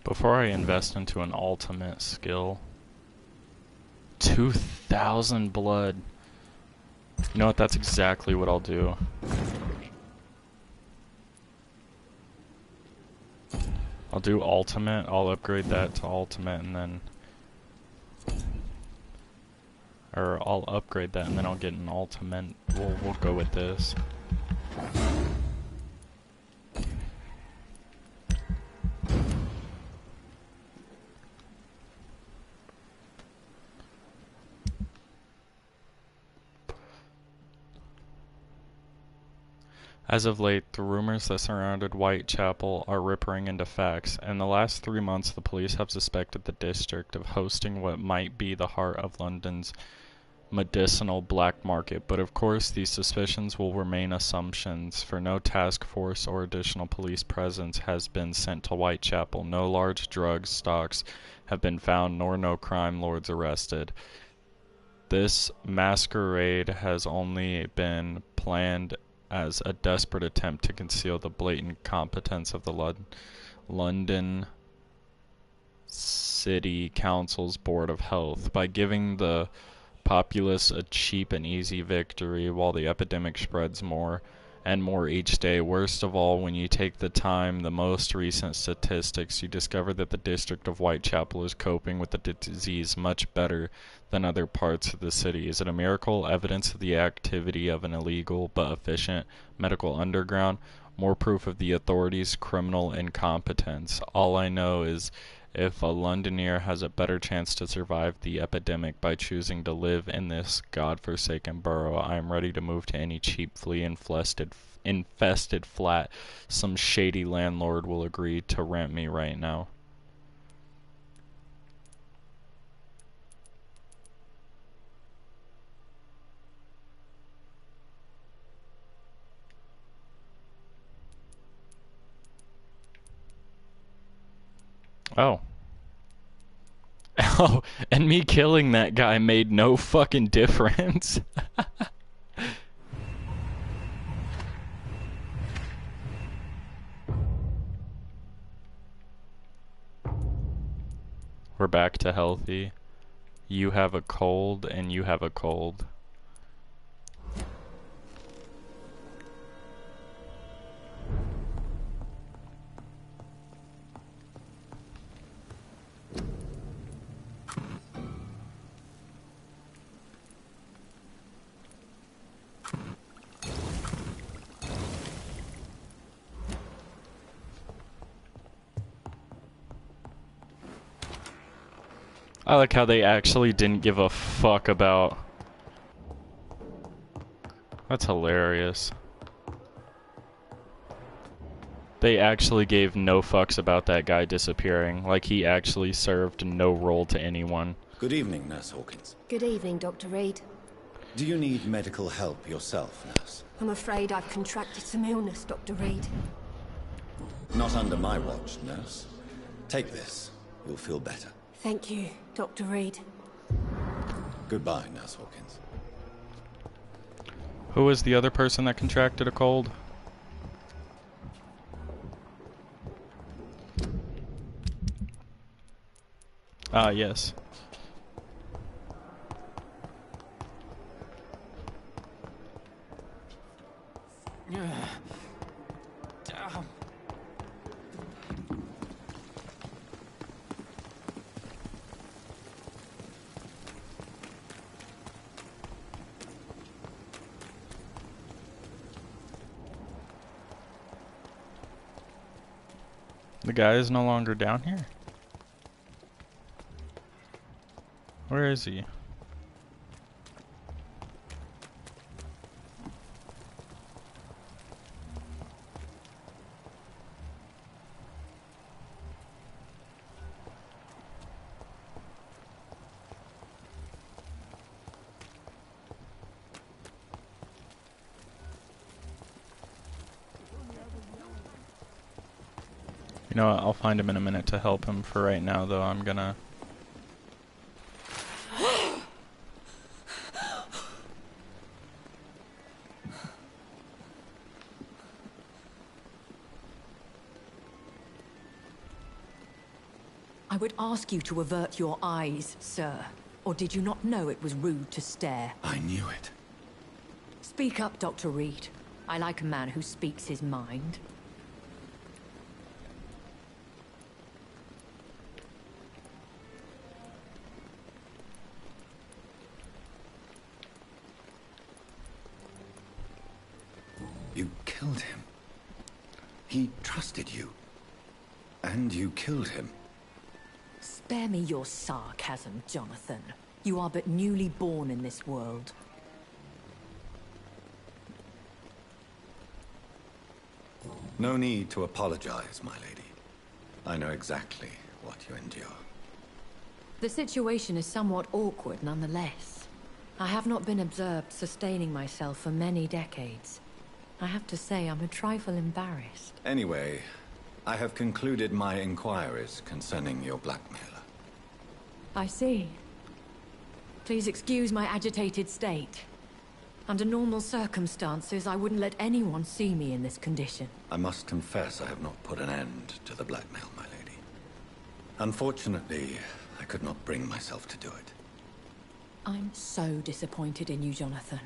before I invest into an ultimate skill, 2,000 blood. You know what, that's exactly what I'll do. I'll do ultimate, I'll upgrade that to ultimate and then... Or I'll upgrade that and then I'll get an ultimate. We'll go with this. As of late, the rumors that surrounded Whitechapel are ripping into facts. In the last 3 months, the police have suspected the district of hosting what might be the heart of London's medicinal black market, but of course these suspicions will remain assumptions, for no task force or additional police presence has been sent to Whitechapel. No large drug stocks have been found, nor no crime lords arrested. This masquerade has only been planned as a desperate attempt to conceal the blatant competence of the London City Council's Board of Health by giving the populace a cheap and easy victory while the epidemic spreads more and more each day. Worst of all, when you take the most recent statistics, you discover that the district of Whitechapel is coping with the disease much better than other parts of the city. Is it a miracle? Evidence of the activity of an illegal but efficient medical underground? More proof of the authorities' criminal incompetence. All I know is if a Londoner has a better chance to survive the epidemic by choosing to live in this godforsaken borough, I am ready to move to any cheap, flea-infested flat some shady landlord will agree to rent me right now. Oh. Oh, and me killing that guy made no fucking difference. We're back to healthy. You have a cold, and you have a cold. I like how they actually didn't give a fuck about... That's hilarious. They actually gave no fucks about that guy disappearing, like he actually served no role to anyone. Good evening, Nurse Hawkins. Good evening, Dr. Reed. Do you need medical help yourself, Nurse? I'm afraid I've contracted some illness, Dr. Reed. Not under my watch, Nurse. Take this. You'll feel better. Thank you, Dr. Reed. Goodbye, Nurse Hawkins. Who was the other person that contracted a cold? Ah, yes. Damn. The guy is no longer down here? Where is he? You know what, I'll find him in a minute to help him. For right now, though, I'm gonna... I would ask you to avert your eyes, sir. Or did you not know it was rude to stare? I knew it. Speak up, Dr. Reed. I like a man who speaks his mind. You killed him. He trusted you. And you killed him. Spare me your sarcasm, Jonathan. You are but newly born in this world. No need to apologize, my lady. I know exactly what you endure. The situation is somewhat awkward nonetheless. I have not been observed sustaining myself for many decades. I have to say I'm a trifle embarrassed. Anyway, I have concluded my inquiries concerning your blackmailer. I see. Please excuse my agitated state. Under normal circumstances, I wouldn't let anyone see me in this condition. I must confess I have not put an end to the blackmail, my lady. Unfortunately, I could not bring myself to do it. I'm so disappointed in you, Jonathan.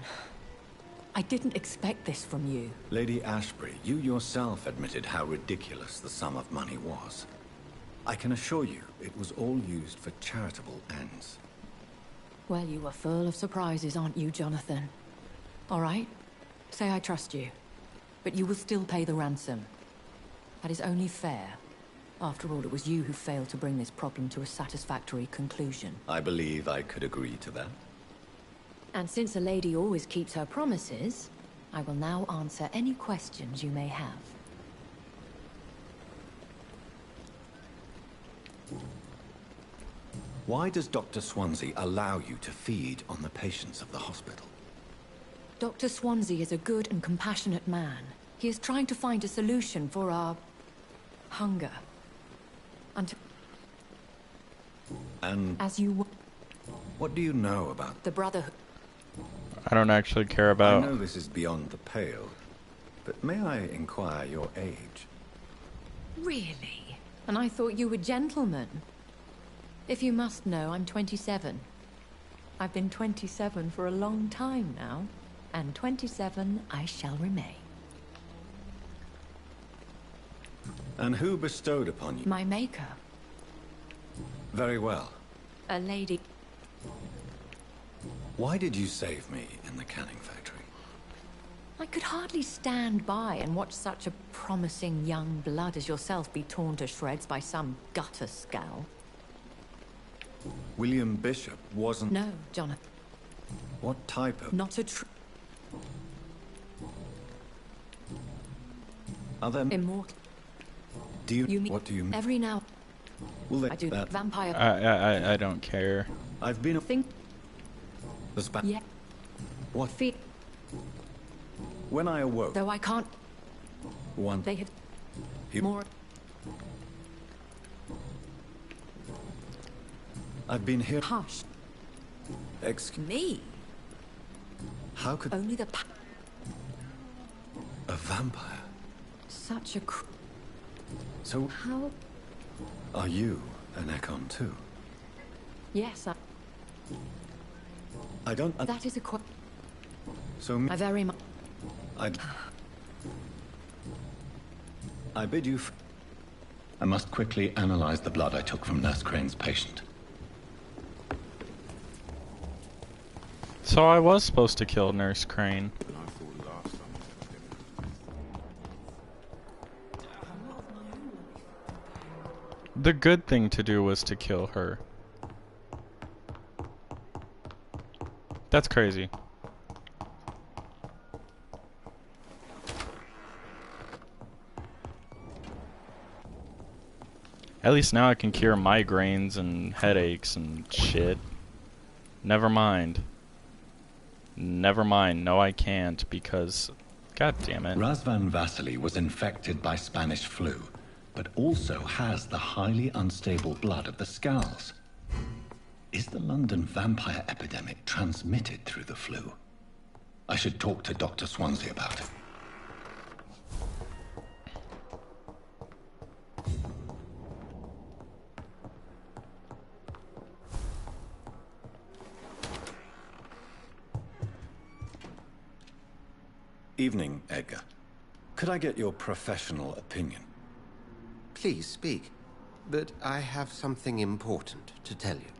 I didn't expect this from you. Lady Ashbury, you yourself admitted how ridiculous the sum of money was. I can assure you, it was all used for charitable ends. Well, you were full of surprises, aren't you, Jonathan? All right, say I trust you, but you will still pay the ransom. That is only fair. After all, it was you who failed to bring this problem to a satisfactory conclusion. I believe I could agree to that. And since a lady always keeps her promises, I will now answer any questions you may have. Why does Dr. Swansea allow you to feed on the patients of the hospital? Dr. Swansea is a good and compassionate man. He is trying to find a solution for our hunger. And as you what do you know about the Brotherhood? I don't actually care about... I know this is beyond the pale, but may I inquire your age? Really? And I thought you were gentlemen. If you must know, I'm 27. I've been 27 for a long time now, and 27 I shall remain. And who bestowed upon you? My maker. Very well. A lady. Why did you save me in the canning factory? I could hardly stand by and watch such a promising young blood as yourself be torn to shreds by some gutter scowl. William Bishop wasn't... No, Jonathan. What type of... Not a true... Are there... Immortal. Do you... mean... What do you mean? Every now... Well, I do that... Vampire... I don't care. I've been... Think... The spa... Yeah. What? Fear... When I awoke... Though I can't... One... They have... You... More... I've been here... Hush. Excuse me? How could... Only the... A vampire? Such a... So... How... Are you an Ekon too? Yes, I don't... That is a So... I very much... I'd... I bid you I must quickly analyze the blood I took from Nurse Crane's patient. So I was supposed to kill Nurse Crane. The good thing to do was to kill her. That's crazy. At least now I can cure migraines and headaches and shit. Never mind. Never mind. No, I can't because... God damn it. Razvan Vasily was infected by Spanish flu, but also has the highly unstable blood of the Scowls. Is the London vampire epidemic transmitted through the flu? I should talk to Dr. Swansea about it. Evening, Edgar. Could I get your professional opinion? Please speak, but I have something important to tell you.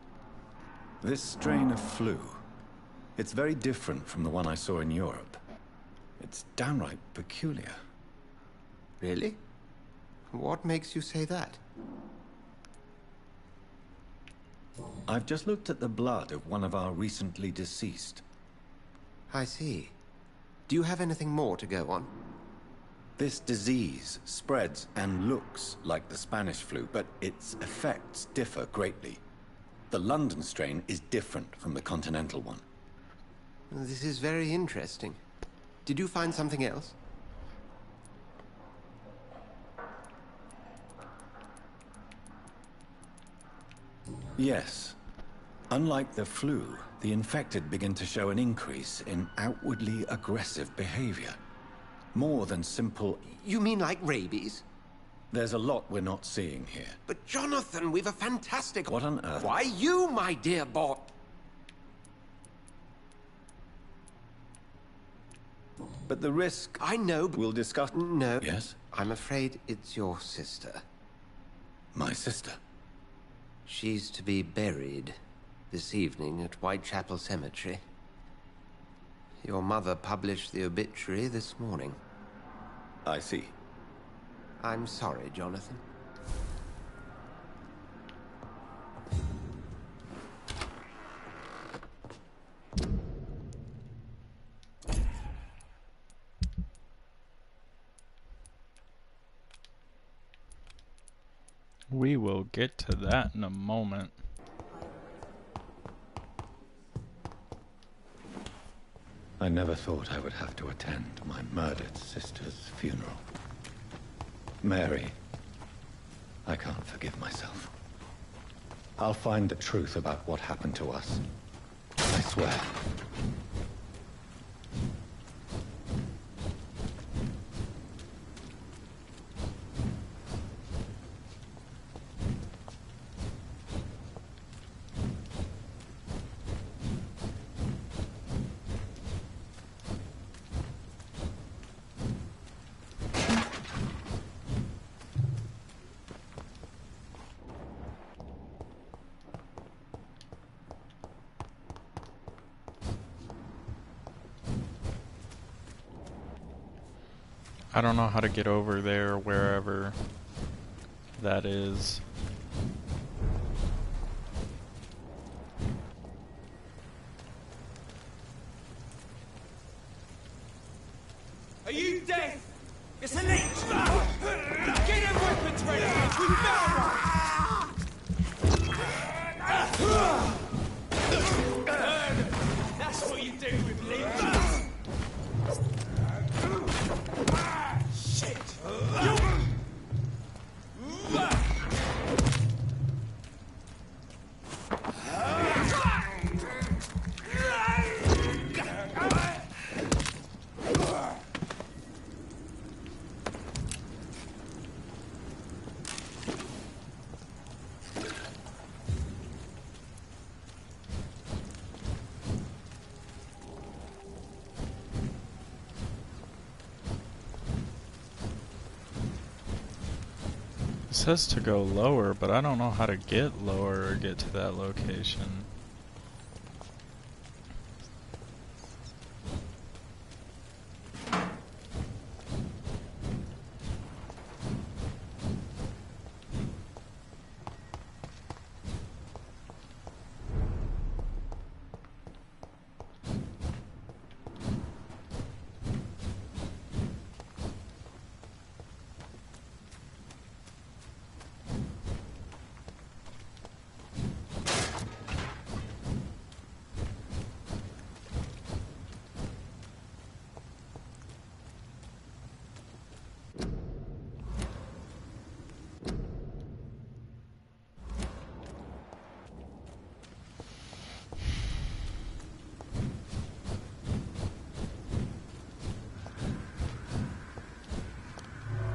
This strain of flu, it's very different from the one I saw in Europe. It's downright peculiar. Really? What makes you say that? I've just looked at the blood of one of our recently deceased. I see. Do you have anything more to go on? This disease spreads and looks like the Spanish flu, but its effects differ greatly. The London strain is different from the continental one. This is very interesting. Did you find something else? Yes. Unlike the flu, the infected begin to show an increase in outwardly aggressive behavior. More than simple... You mean like rabies? There's a lot we're not seeing here. But Jonathan, we've a fantastic... What on earth? Why you, my dear boy? But the risk... I know, but... We'll discuss... No. Yes? I'm afraid it's your sister. My sister? She's to be buried this evening at Whitechapel Cemetery. Your mother published the obituary this morning. I see. I'm sorry, Jonathan. We will get to that in a moment. I never thought I would have to attend my murdered sister's funeral. Mary, I can't forgive myself. I'll find the truth about what happened to us. I swear. I don't know how to get over there, wherever that is. Are you deaf? It's an leech! Get your weapons ready! We found That's what you do with leeches! Shit! says to go lower, but I don't know how to get lower or get to that location.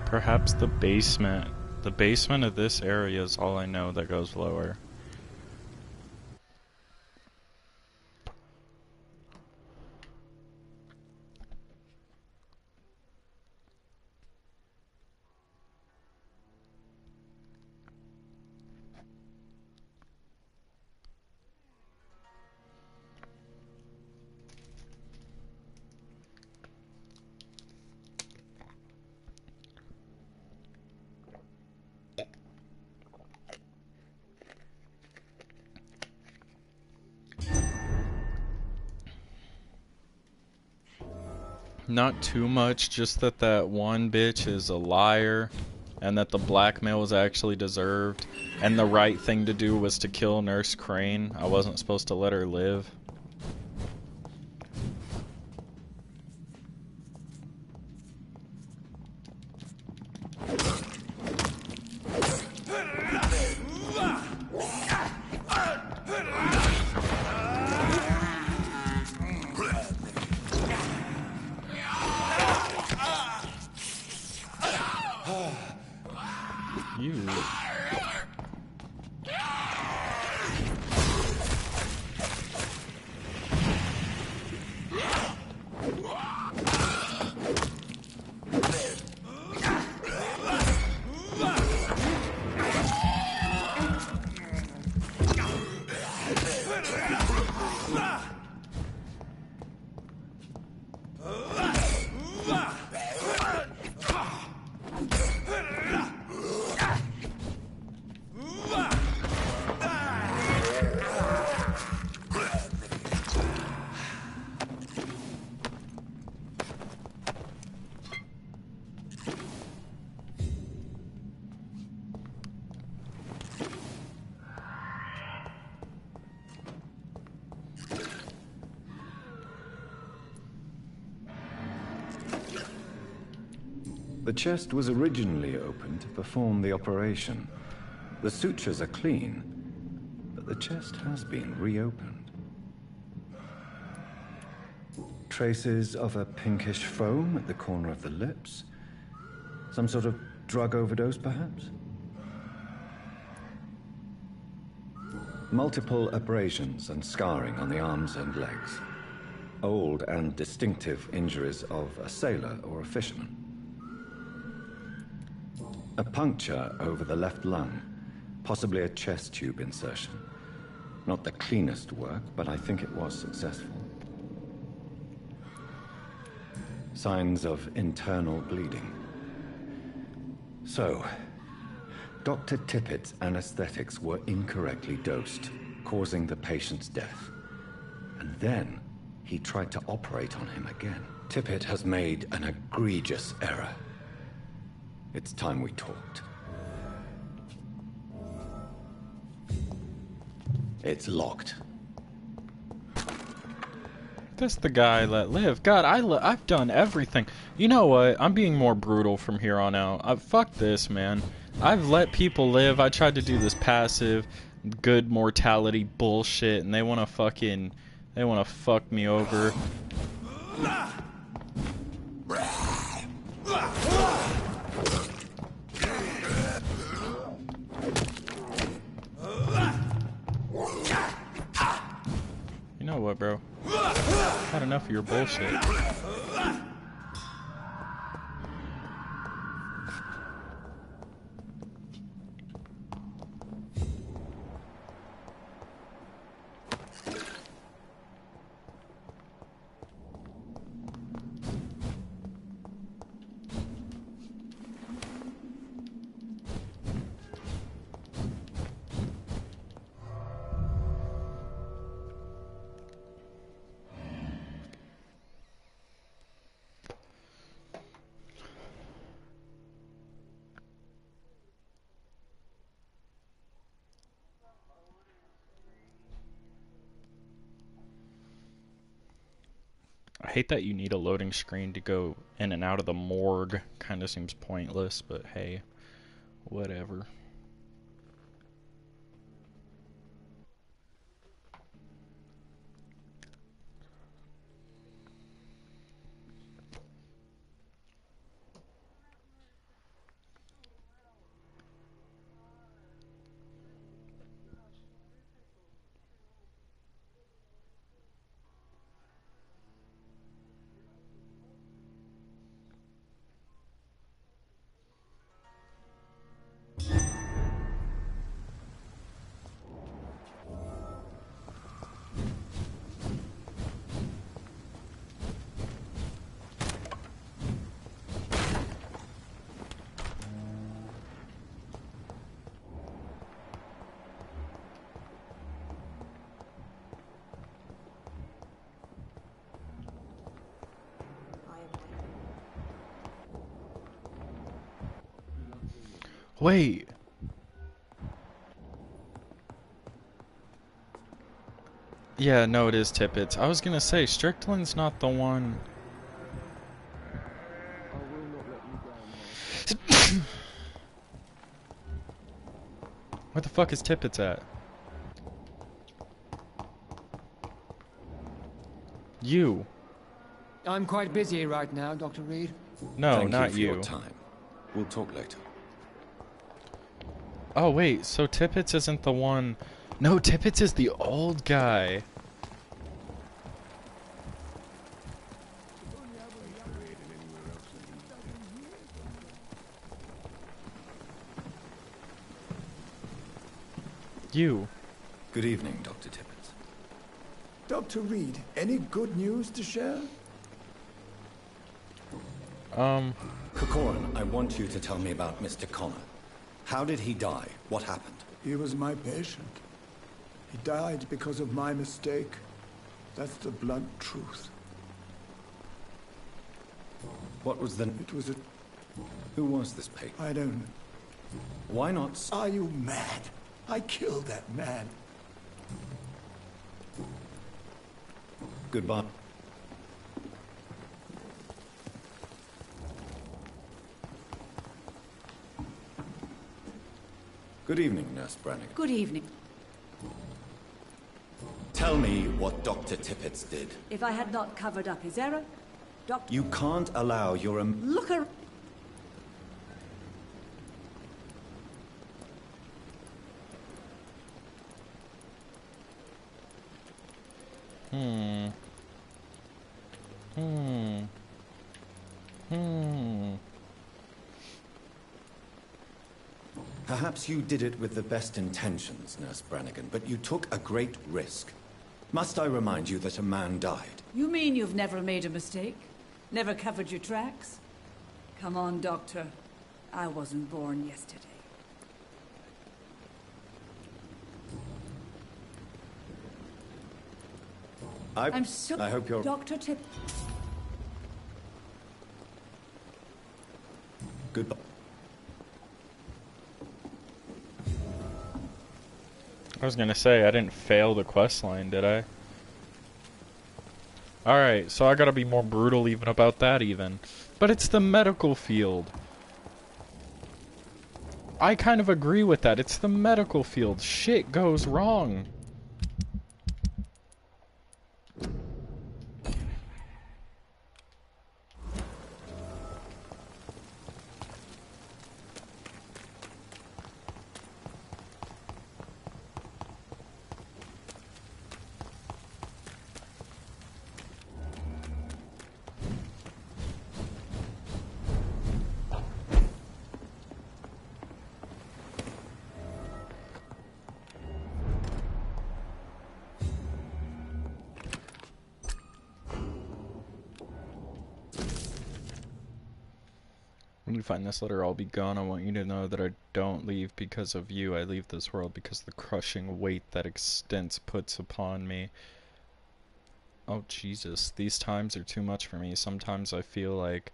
Perhaps the basement. The basement of this area is all I know that goes lower. Not too much, just that that one bitch is a liar, and that the blackmail was actually deserved, and the right thing to do was to kill Nurse Crane. I wasn't supposed to let her live. You. The chest was originally opened to perform the operation. The sutures are clean, but the chest has been reopened. Traces of a pinkish foam at the corner of the lips. Some sort of drug overdose, perhaps? Multiple abrasions and scarring on the arms and legs. Old and distinctive injuries of a sailor or a fisherman. A puncture over the left lung, possibly a chest tube insertion. Not the cleanest work, but I think it was successful. Signs of internal bleeding. So, Dr. Tippett's anesthetics were incorrectly dosed, causing the patient's death. And then, he tried to operate on him again. Tippett has made an egregious error. It's time we talked. It's locked. That's the guy I let live. God, I've done everything. You know what? I'm being more brutal from here on out. Fuck this, man. I've let people live. I tried to do this passive, good mortality bullshit, and they want to fuck me over. You know what, bro? I've had enough of your bullshit. I hate that you need a loading screen to go in and out of the morgue. Kinda seems pointless, but hey, whatever. Wait. Yeah, no, it is Tippets. I was gonna say, Strickland's not the one. Where the fuck is Tippets at? You. I'm quite busy right now, Dr. Reed. No, Thank not you for you. your time. We'll talk later. Oh, wait, so Tippets isn't the one... No, Tippets is the old guy. You. Good evening, Dr. Tippett. Dr. Reed, any good news to share? Corcoran, I want you to tell me about Mr. Connor. How did he die? What happened? He was my patient. He died because of my mistake. That's the blunt truth. What was the... It was a... Who was this patient? I don't... Why not... Are you mad? I killed that man. Goodbye. Good evening, Nurse Brannigan. Good evening. Tell me what Dr. Tippett did. If I had not covered up his error, You can't allow your... Look around. Perhaps you did it with the best intentions, Nurse Brannigan, but you took a great risk. Must I remind you that a man died? You mean you've never made a mistake? Never covered your tracks? Come on, Doctor. I wasn't born yesterday. I'm so... I hope you're... Dr. Tip... Goodbye. I was gonna say, I didn't fail the quest line, did I? Alright, so I gotta be more brutal even about that even. But it's the medical field. I kind of agree with that. It's the medical field. Shit goes wrong. When you find this letter, I'll be gone. I want you to know that I don't leave because of you. I leave this world because of the crushing weight that existence puts upon me. Oh, Jesus. These times are too much for me. Sometimes I feel like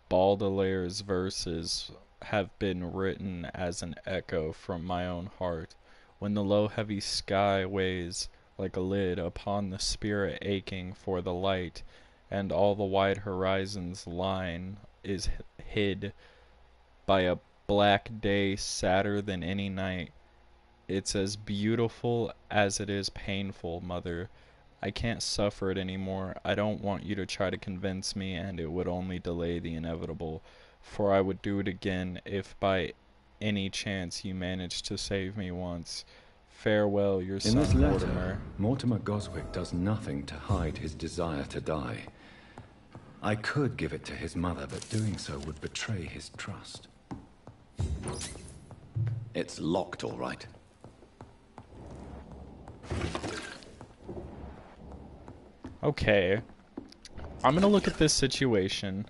Baudelaire's verses have been written as an echo from my own heart. When the low heavy sky weighs like a lid upon the spirit aching for the light, and all the wide horizons line is hid by a black day sadder than any night. It's as beautiful as it is painful, Mother. I can't suffer it anymore. I don't want you to try to convince me, and it would only delay the inevitable, for I would do it again if by any chance you managed to save me once. Farewell, your In this son, letter, Mortimer. Mortimer Goswick does nothing to hide his desire to die. I could give it to his mother, but doing so would betray his trust. It's locked, all right. Okay. I'm gonna look at this situation.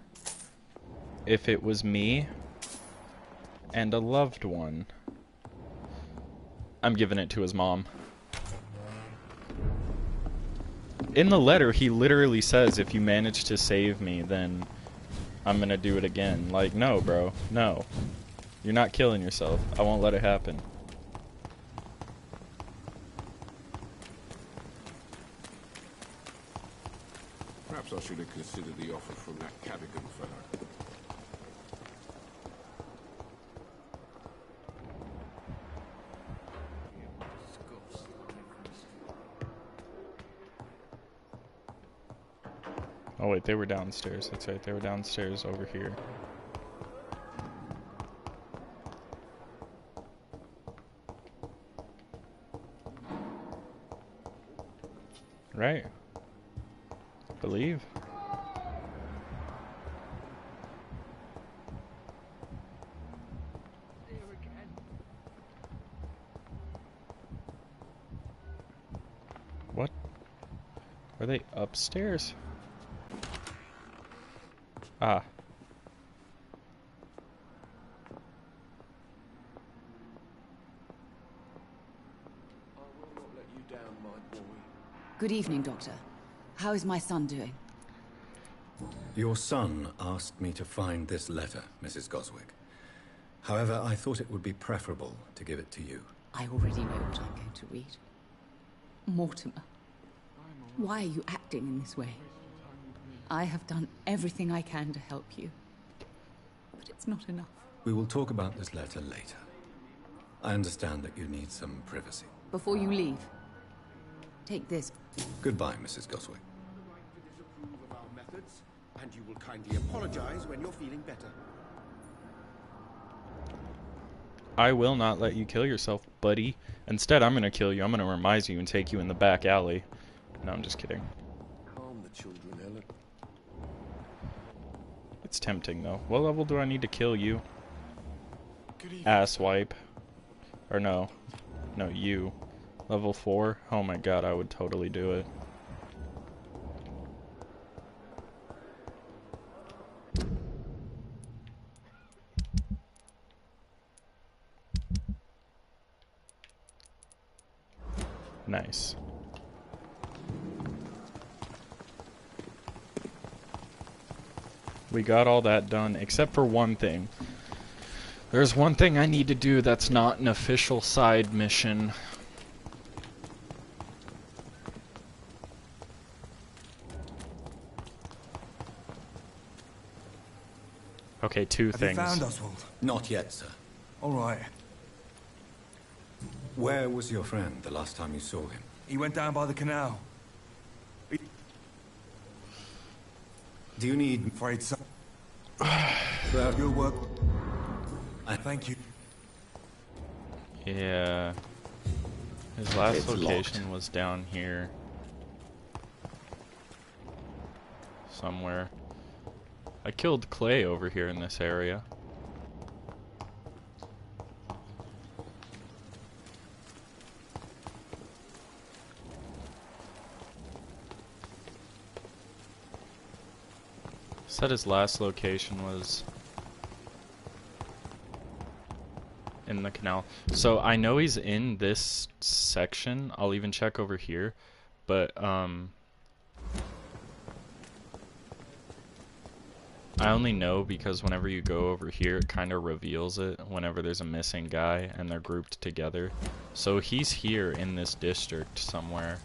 If it was me and a loved one, I'm giving it to his mom. In the letter, he literally says, if you manage to save me, then I'm gonna do it again. Like, no, bro. No. You're not killing yourself. I won't let it happen. Perhaps I should have considered the offer from that Cadogan fellow. Oh wait, they were downstairs. That's right, they were downstairs over here. Right. Believe. What? Are they upstairs? Ah. Good evening, Doctor. How is my son doing? Your son asked me to find this letter, Mrs. Goswick. However, I thought it would be preferable to give it to you. I already know what I'm going to read. Mortimer, why are you acting in this way? I have done everything I can to help you, but it's not enough. We will talk about this letter later. I understand that you need some privacy. Before you leave, take this. Goodbye, Mrs. Goswick. Of our methods, and you will kindly apologize when you're feeling better. I will not let you kill yourself, buddy. Instead, I'm gonna kill you. I'm gonna remise you and take you in the back alley. No, I'm just kidding. Calm the children, Ellen. It's tempting, though. What level do I need to kill you? Asswipe. Or no. No, you. Level 4? Oh my god, I would totally do it. Nice. We got all that done, except for one thing. There's one thing I need to do that's not an official side mission. Okay, two things. Have you found Oswald? Not yet, sir. All right. Where was your friend the last time you saw him? He went down by the canal. Do you need... Afraid so. Throughout your work... Thank you. Yeah. His last It's location locked. was down here. Somewhere. I killed Clay over here in this area. Said his last location was in the canal. So I know he's in this section. I'll even check over here. But I only know because whenever you go over here, it kind of reveals it whenever there's a missing guy and they're grouped together. So he's here in this district somewhere.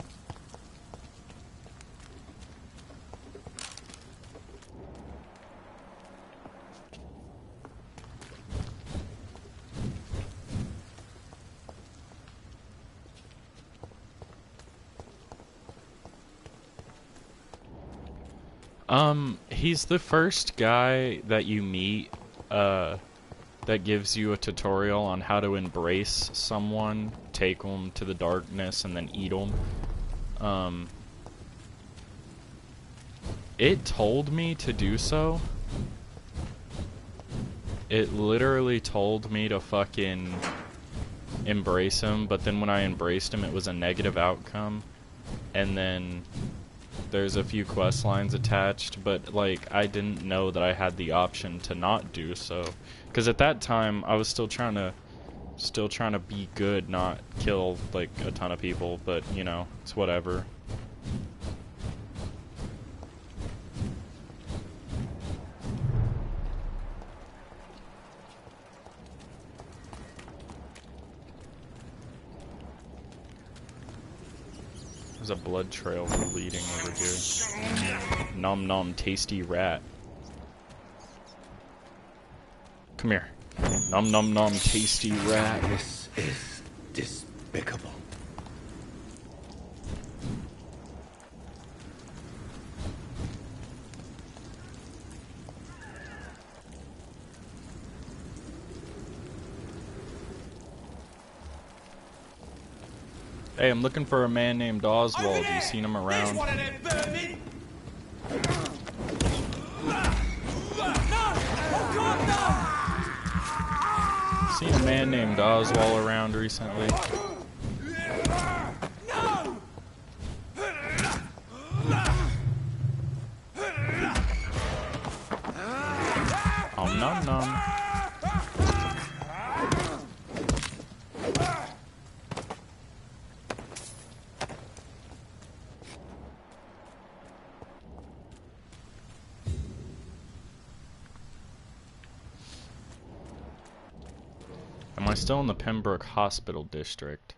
He's the first guy that you meet, that gives you a tutorial on how to embrace someone, take them to the darkness, and then eat them. It told me to do so. It literally told me to fucking embrace him, but then when I embraced him, it was a negative outcome. And then there's a few quest lines attached, but like I didn't know that I had the option to not do so, because at that time I was still trying to be good, not kill like a ton of people. But you know, it's whatever. There's a blood trail leading over here. Nom nom, tasty rat. Come here. Nom nom nom, tasty rat. This is despicable. Hey, I'm looking for a man named Oswald. You seen him around? Seen a man named Oswald around recently? Nom nom. Am I still in the Pembroke Hospital District?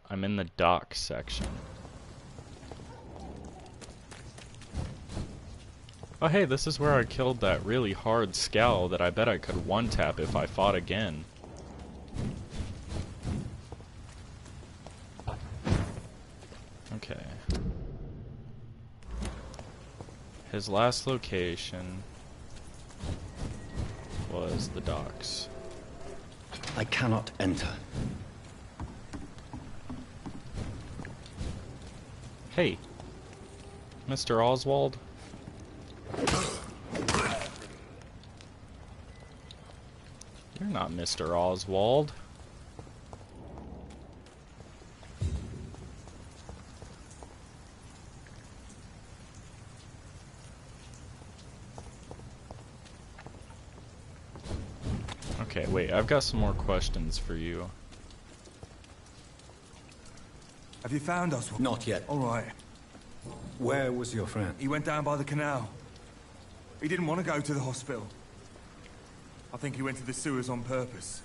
I'm in the dock section. Oh hey, this is where I killed that really hard scowl that I bet I could one-tap if I fought again. Okay. His last location was the docks. I cannot enter. Hey, Mr. Oswald? You're not Mr. Oswald. Okay, wait, I've got some more questions for you. Have you found Oswald? Not yet. All right. Where was your friend? He went down by the canal. He didn't want to go to the hospital. I think he went to the sewers on purpose.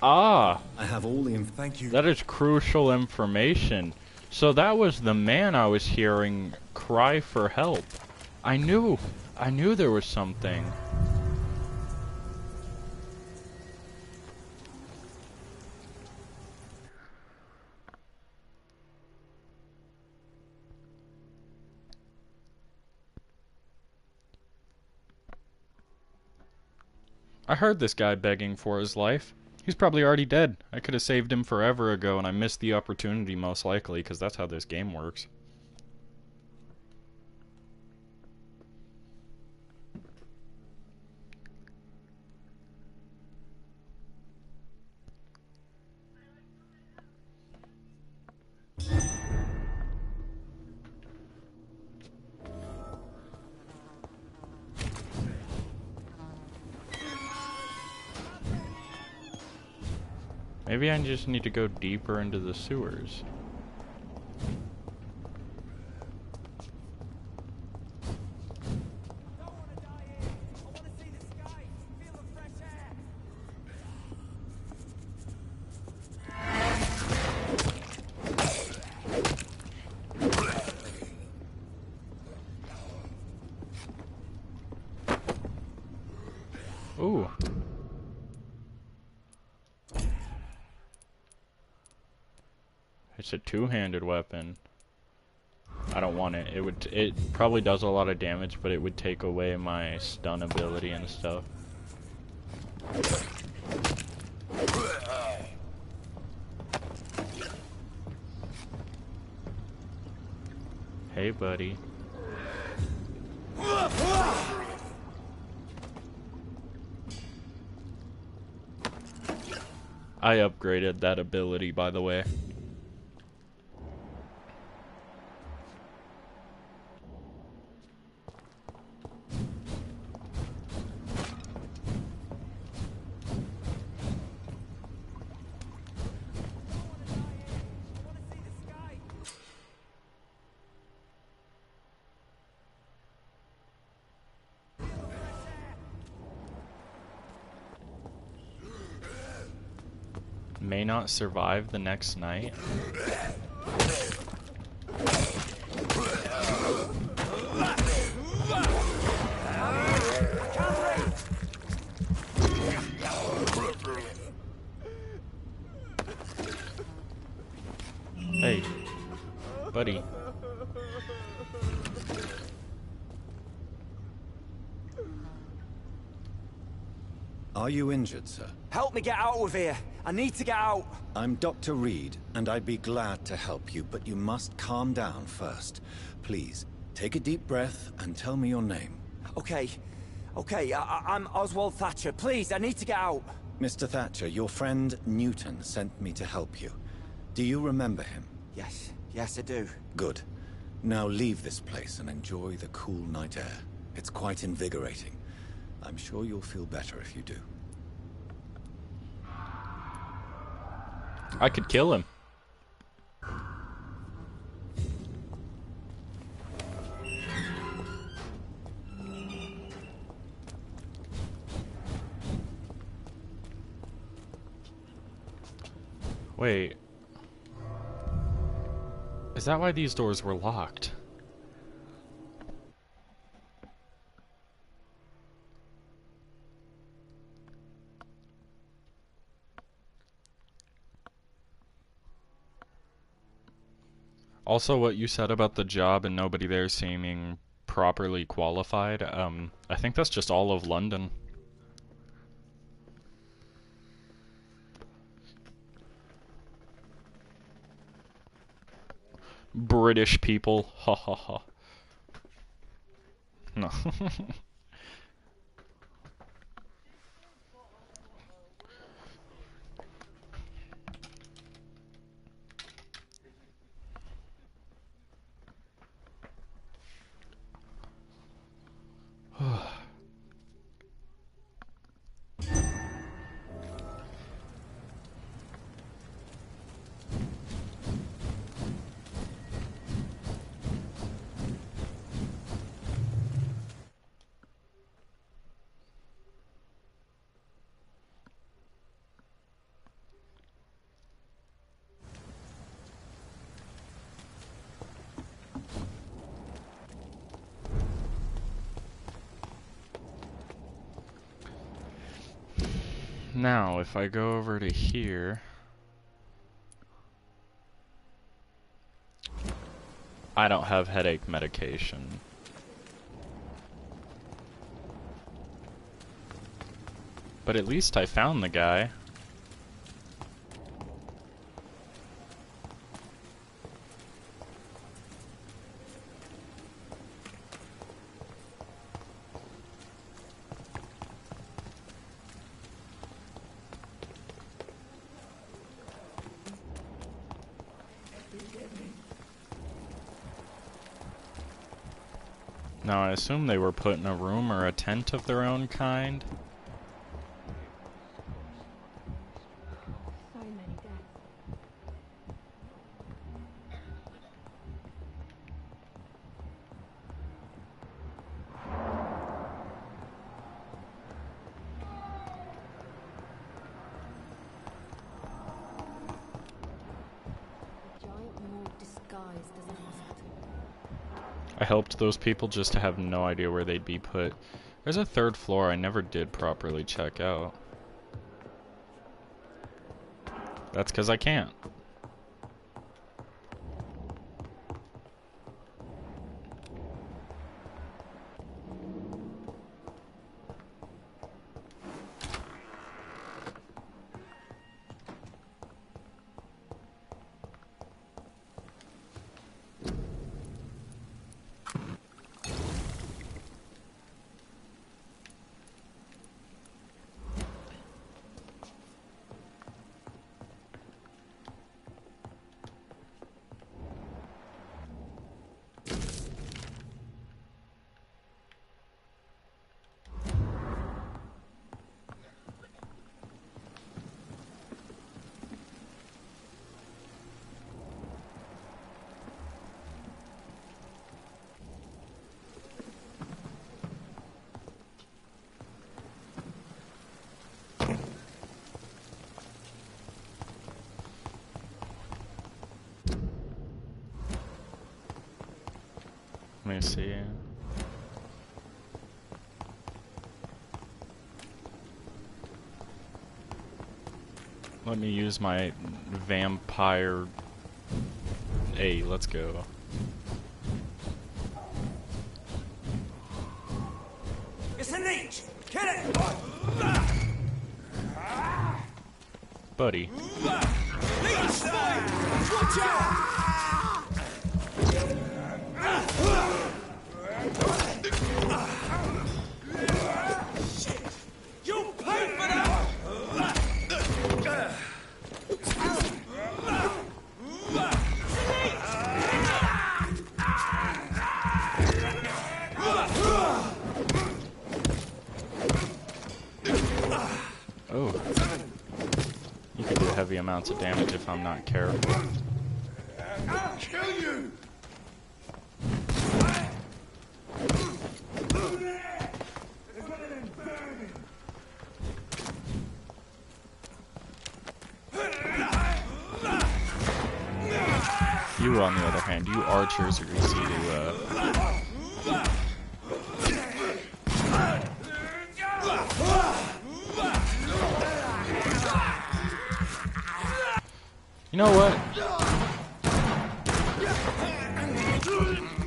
Ah! I have all the info. Thank you. That is crucial information. So that was the man I was hearing cry for help. I knew there was something. I heard this guy begging for his life. He's probably already dead. I could have saved him forever ago, and I missed the opportunity most likely, because that's how this game works. Maybe I just need to go deeper into the sewers. Ooh. It's a two-handed weapon. I don't want it. It probably does a lot of damage, but it would take away my stun ability and stuff. Hey, buddy. I upgraded that ability, by the way. May not survive the next night. Hey, buddy. Are you injured, sir? Help me get out of here. I need to get out. I'm Dr. Reed, and I'd be glad to help you, but you must calm down first. Please, take a deep breath and tell me your name. Okay. I'm Oswald Thatcher. Please, I need to get out. Mr. Thatcher, your friend Newton sent me to help you. Do you remember him? Yes, I do. Good. Now leave this place and enjoy the cool night air. It's quite invigorating. I'm sure you'll feel better if you do. I could kill him. Wait. Is that why these doors were locked? Also, what you said about the job and nobody there seeming properly qualified, I think that's just all of London. British people, ha ha ha. No. Now, if I go over to here, I don't have headache medication. But at least I found the guy. Now, I assume they were put in a room or a tent of their own kind. I helped those people just to have no idea where they'd be put. There's a third floor I never did properly check out. That's because I can't. me see. Let me use my vampire. Hey, let's go. It's a leech! Kill it! Buddy. Leech fire! Watch out! Shit! You'll pay for that! Oh. You can do heavy amounts of damage if I'm not careful. I'll kill you! You, on the other hand, you archers are easy to, You know what?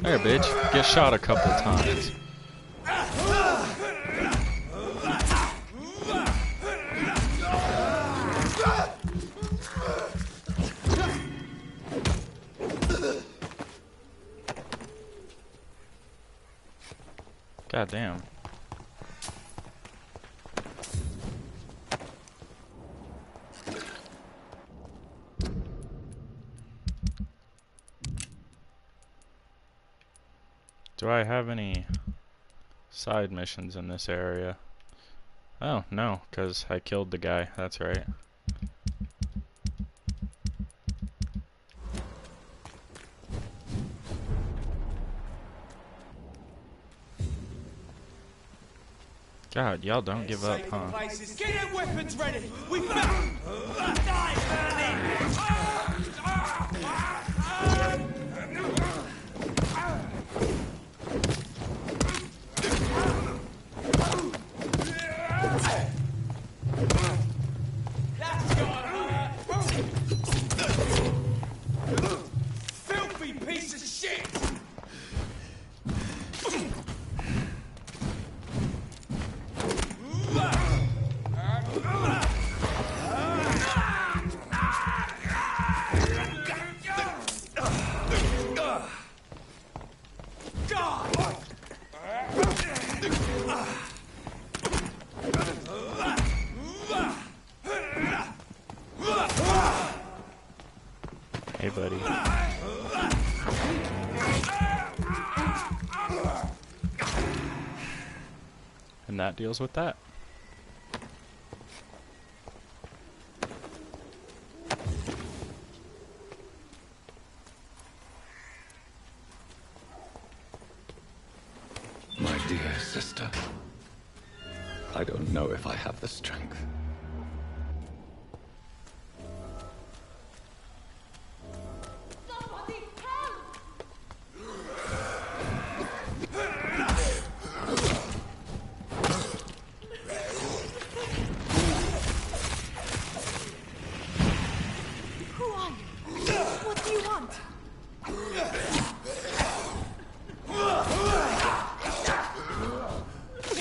There, bitch. Get shot a couple times. God damn. Do I have any side missions in this area? Oh, no, because I killed the guy. That's right. God, y'all don't give up, huh? Get your weapons ready! We found... Die, filthy piece of shit! Hey, buddy. And that deals with that. My dear sister, I don't know if I have the strength. Who are you? What do you want?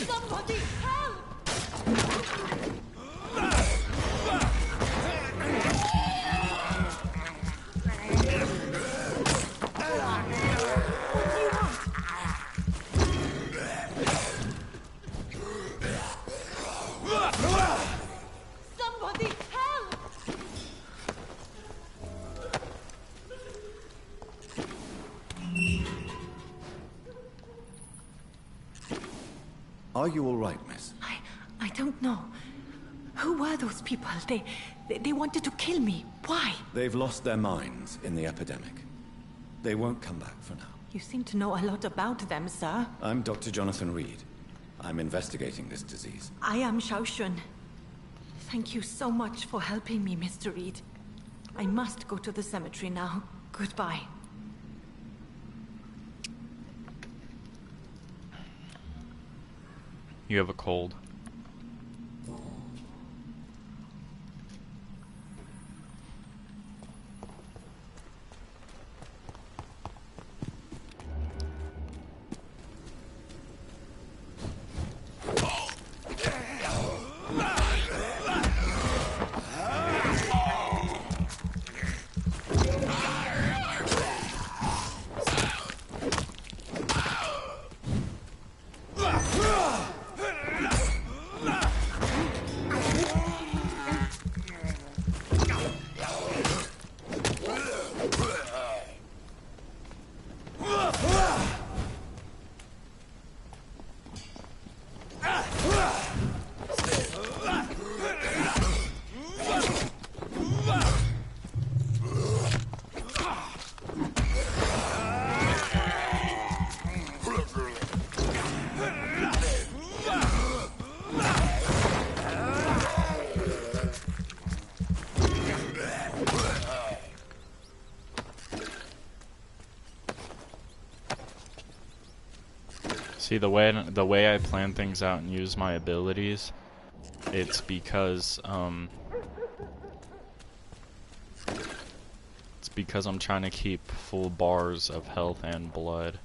Somebody help! Somebody help! Are you all right, miss? I don't know. Who were those people? They wanted to kill me. Why? They've lost their minds in the epidemic. They won't come back for now. You seem to know a lot about them, sir. I'm Dr. Jonathan Reed. I'm investigating this disease. I am Xiaoxun. Thank you so much for helping me, Mr. Reed. I must go to the cemetery now. Goodbye. You have a cold. See, the way I plan things out and use my abilities, it's because I'm trying to keep full bars of health and blood.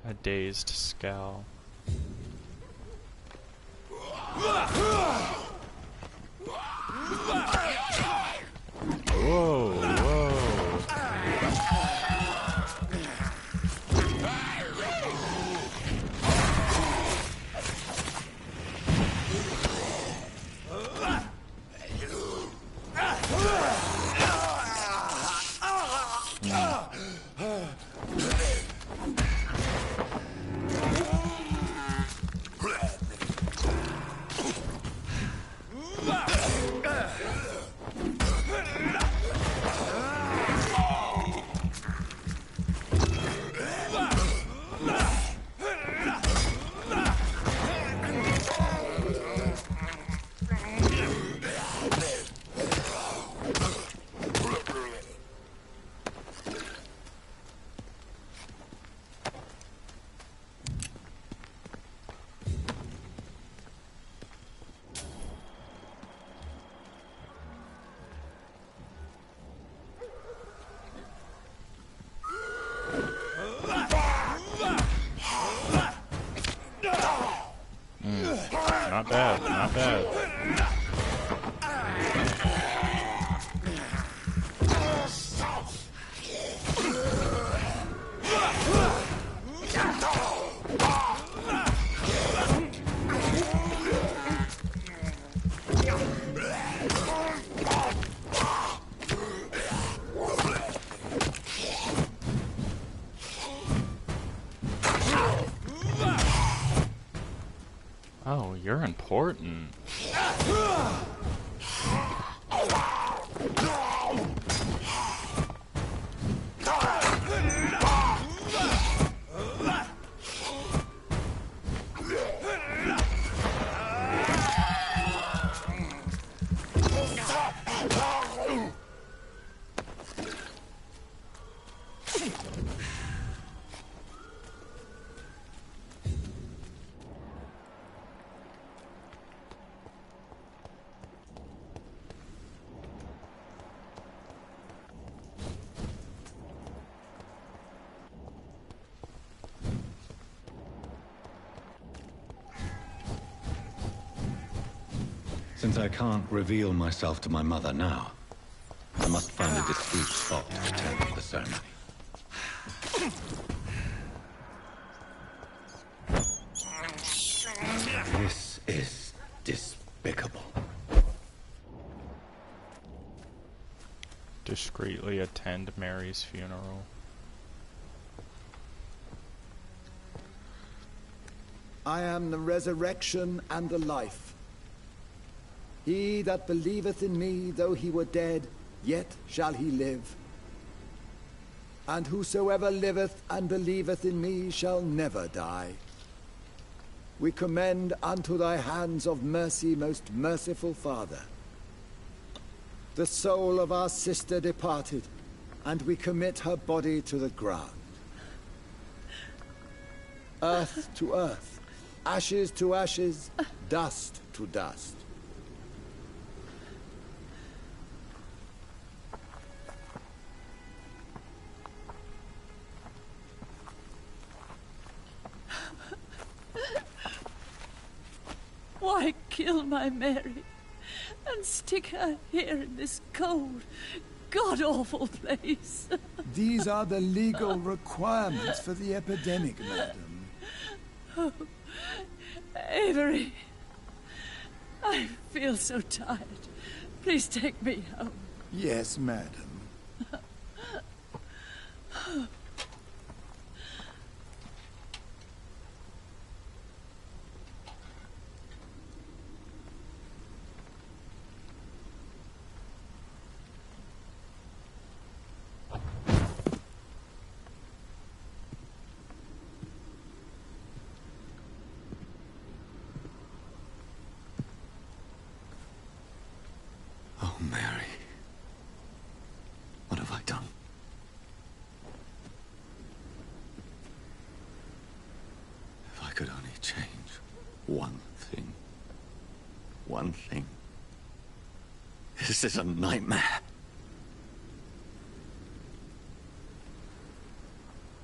A dazed scowl. Whoa, whoa. Not bad, not bad. Oh, you're important. Since I can't reveal myself to my mother now, I must find a discreet spot to attend the ceremony. This is despicable. Discreetly attend Mary's funeral. I am the resurrection and the life. He that believeth in me, though he were dead, yet shall he live. And whosoever liveth and believeth in me shall never die. We commend unto thy hands of mercy, most merciful Father, the soul of our sister departed, and we commit her body to the ground. Earth to earth, ashes to ashes, dust to dust. Why kill my Mary and stick her here in this cold, god-awful place? These are the legal requirements for the epidemic, madam. Oh, Avery, I feel so tired. Please take me home. Yes, madam. Oh, Mary. What have I done? If I could only change one thing. One thing. This is a nightmare.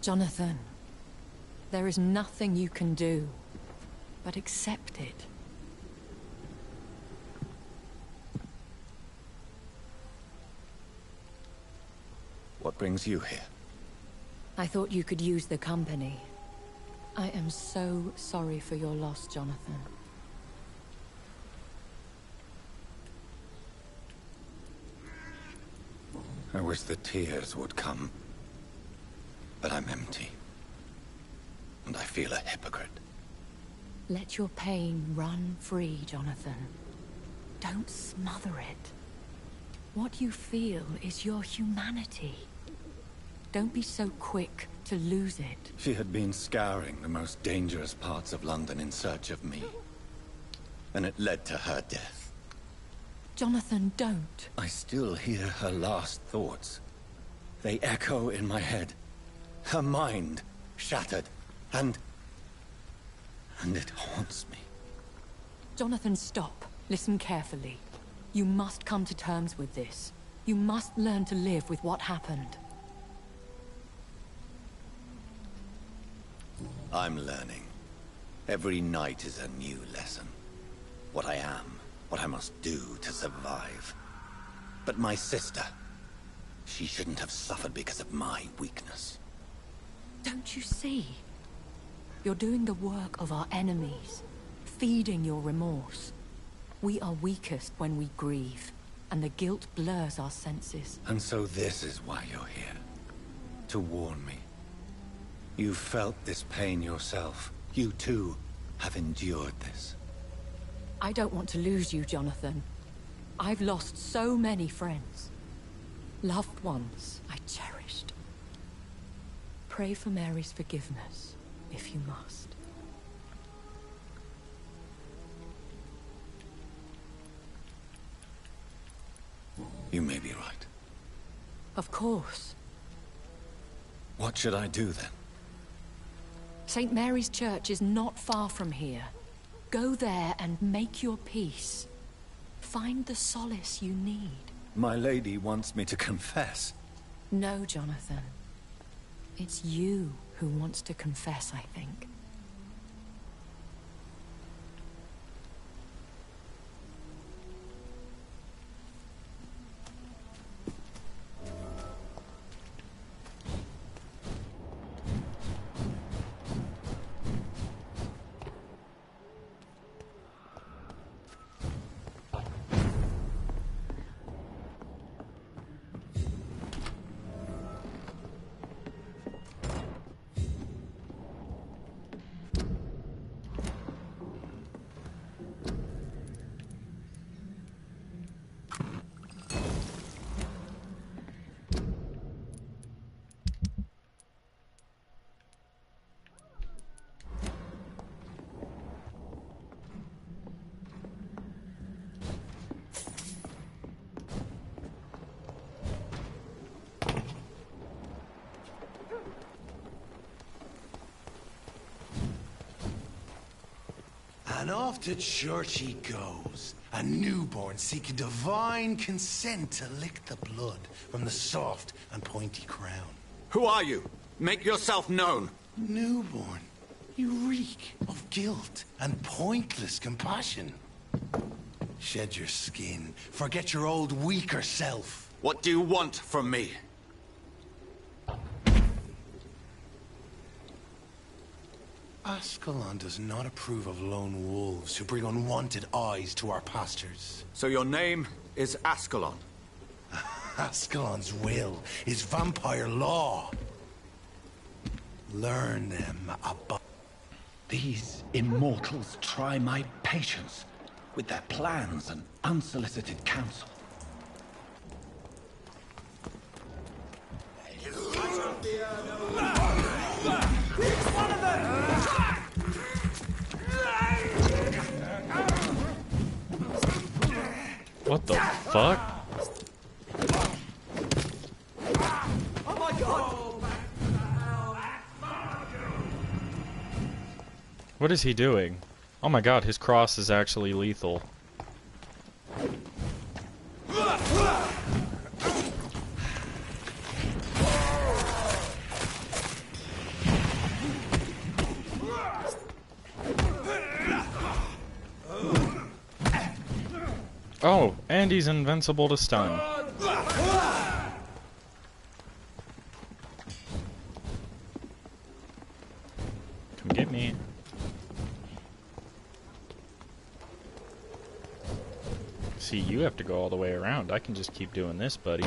Jonathan, there is nothing you can do but accept it. What brings you here? I thought you could use the company. I am so sorry for your loss, Jonathan. I wish the tears would come. But I'm empty. And I feel a hypocrite. Let your pain run free, Jonathan. Don't smother it. What you feel is your humanity. Don't be so quick to lose it. She had been scouring the most dangerous parts of London in search of me. And it led to her death. Jonathan, don't. I still hear her last thoughts. They echo in my head. Her mind shattered, and it haunts me. Jonathan, stop. Listen carefully. You must come to terms with this. You must learn to live with what happened. I'm learning. Every night is a new lesson. What I am, what I must do to survive. But my sister, she shouldn't have suffered because of my weakness. Don't you see? You're doing the work of our enemies, feeding your remorse. We are weakest when we grieve, and the guilt blurs our senses. And so this is why you're here. To warn me. You felt this pain yourself. You too have endured this. I don't want to lose you, Jonathan. I've lost so many friends. Loved ones I cherished. Pray for Mary's forgiveness, if you must. You may be right. Of course. What should I do then? St. Mary's Church is not far from here. Go there and make your peace. Find the solace you need. My lady wants me to confess. No, Jonathan. It's you who wants to confess, I think. And off to church he goes, a newborn seeking divine consent to lick the blood from the soft and pointy crown. Who are you? Make yourself known. Newborn, you reek of guilt and pointless compassion. Shed your skin, forget your old weaker self. What do you want from me? Ascalon does not approve of lone wolves who bring unwanted eyes to our pastures. So your name is Ascalon? Ascalon's will is vampire law. Learn them about... These immortals try my patience with their plans and unsolicited counsel. What the fuck? Oh my god! What is he doing? Oh my god, his cross is actually lethal. Oh, and he's invincible to stun. Come get me. See, you have to go all the way around. I can just keep doing this, buddy.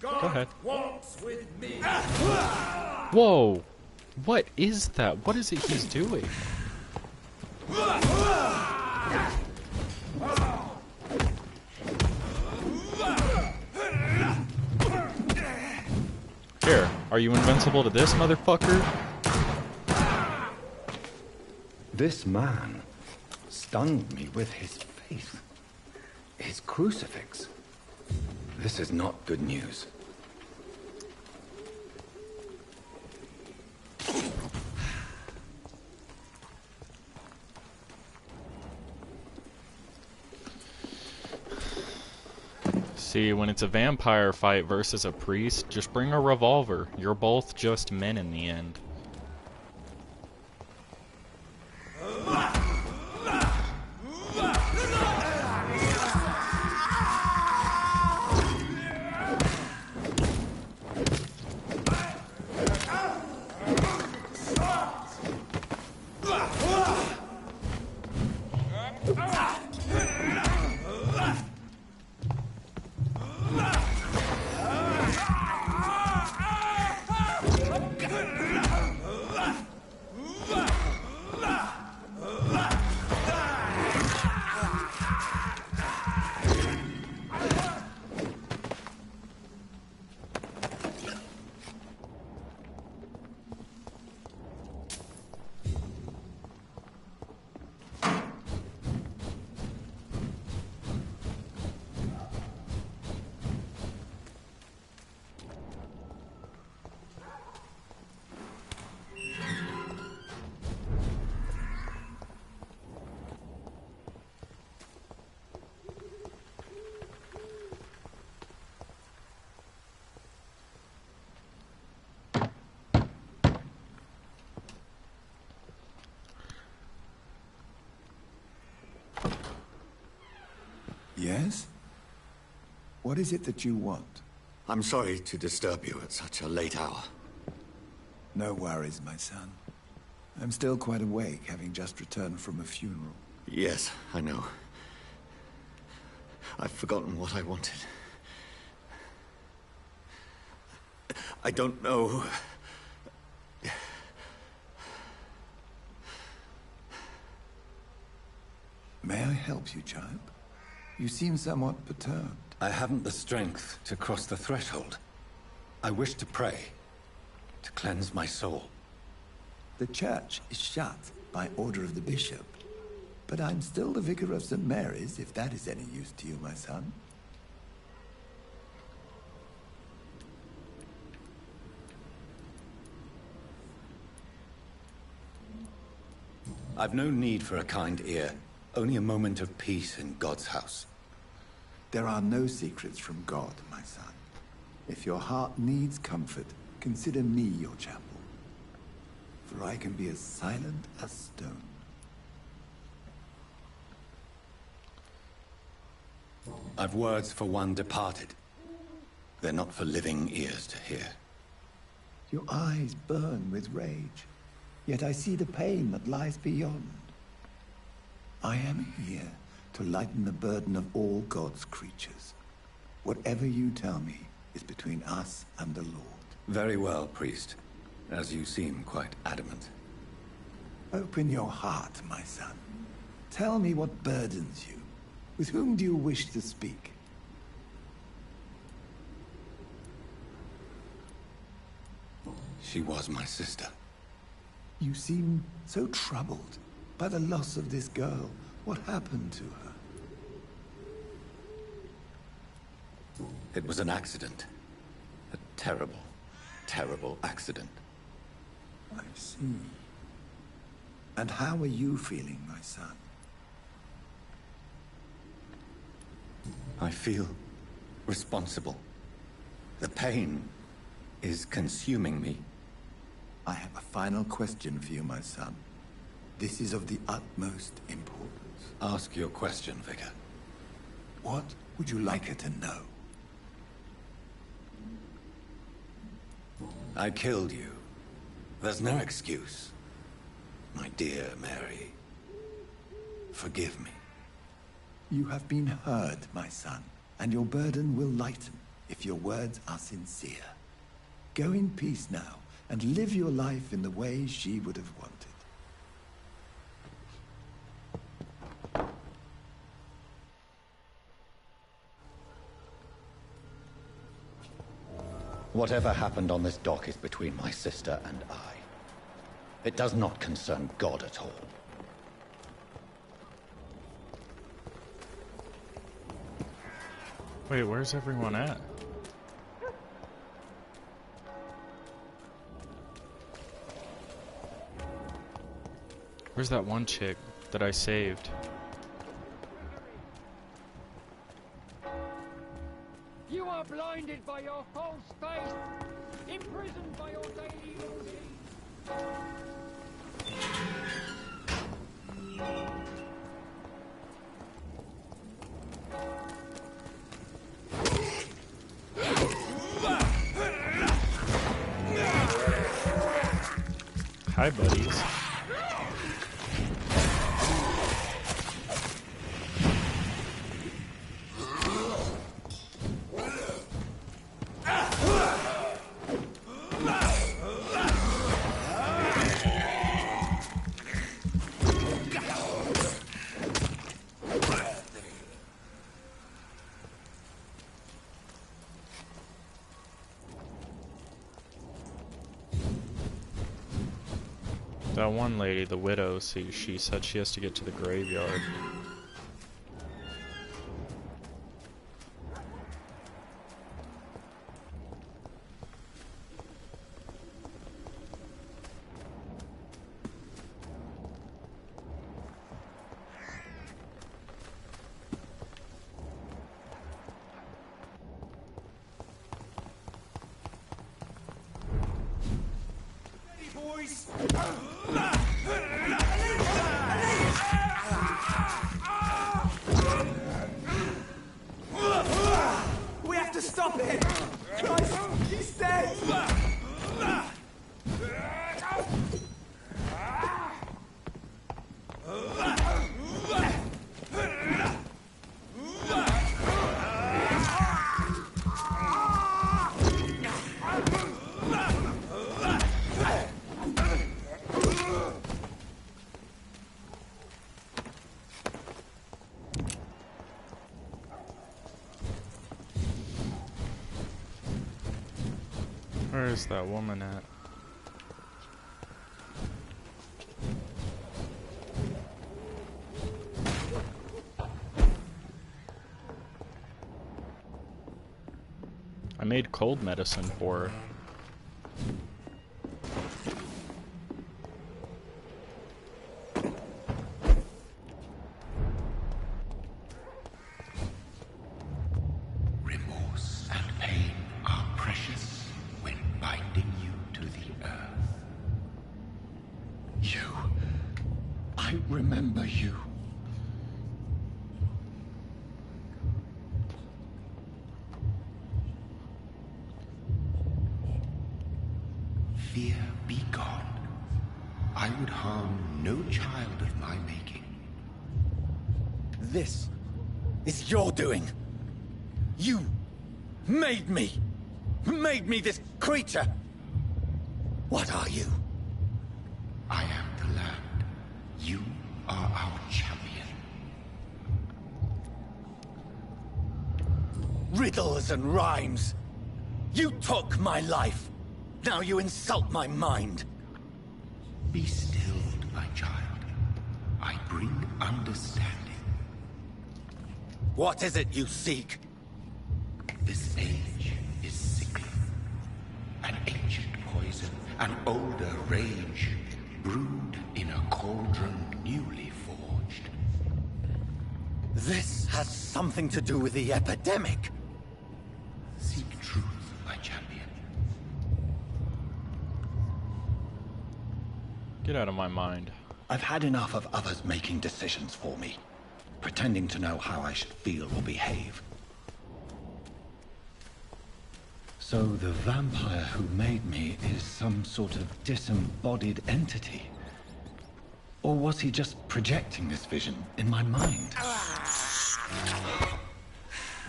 Go ahead. Walks with me. Whoa! What is that? What is it he's doing? Here, are you invincible to this, motherfucker? This man stunned me with his faith. His crucifix. This is not good news. See, when it's a vampire fight versus a priest, just bring a revolver. You're both just men in the end. Yes? What is it that you want? I'm sorry to disturb you at such a late hour. No worries, my son. I'm still quite awake, having just returned from a funeral. Yes, I know. I've forgotten what I wanted. I don't know. May I help you, child? You seem somewhat perturbed. I haven't the strength to cross the threshold. I wish to pray, to cleanse my soul. The church is shut by order of the bishop. But I'm still the vicar of St. Mary's, if that is any use to you, my son. I've no need for a kind ear. Only a moment of peace in God's house. There are no secrets from God, my son. If your heart needs comfort, consider me your chapel. For I can be as silent as stone. I've words for one departed. They're not for living ears to hear. Your eyes burn with rage, yet I see the pain that lies beyond. I am here to lighten the burden of all God's creatures. Whatever you tell me is between us and the Lord. Very well, priest. As you seem quite adamant. Open your heart, my son. Tell me what burdens you. With whom do you wish to speak? She was my sister. You seem so troubled by the loss of this girl. What happened to her? It was an accident. A terrible, terrible accident. I see. And how are you feeling, my son? I feel responsible. The pain is consuming me. I have a final question for you, my son. This is of the utmost importance. Ask your question, Vicar. What would you like her to know? I killed you. There's no excuse. My dear Mary, forgive me. You have been heard, my son, and your burden will lighten if your words are sincere. Go in peace now, and live your life in the way she would have wanted. Whatever happened on this dock is between my sister and I. It does not concern God at all. Wait, where's everyone at? Where's that one chick that I saved? You are blinded by your false faith, imprisoned by your daily routine. Hi, buddies. That one lady, the widow, she said she has to get to the graveyard. Boys! We have to stop it! Guys, he's dead! Where is that woman at? I made cold medicine for her. remember you. Fear be gone. I would harm no child of my making. This is your doing. You made me. Made me this creature. What are you? I am the land. You are our champion. Riddles and rhymes. You took my life. Now you insult my mind. Be stilled, my child. I bring understanding. What is it you seek? This age is sickly. An ancient poison, an older rage, brewed in a cauldron newly forged. This has something to do with the epidemic. Seek truth, my champion. Get out of my mind. I've had enough of others making decisions for me, pretending to know how I should feel or behave. So the vampire who made me is some sort of disembodied entity? Or was he just projecting this vision in my mind?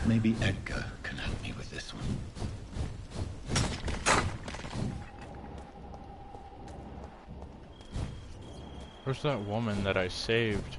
Maybe Edgar can help me with this one. Where's that woman that I saved?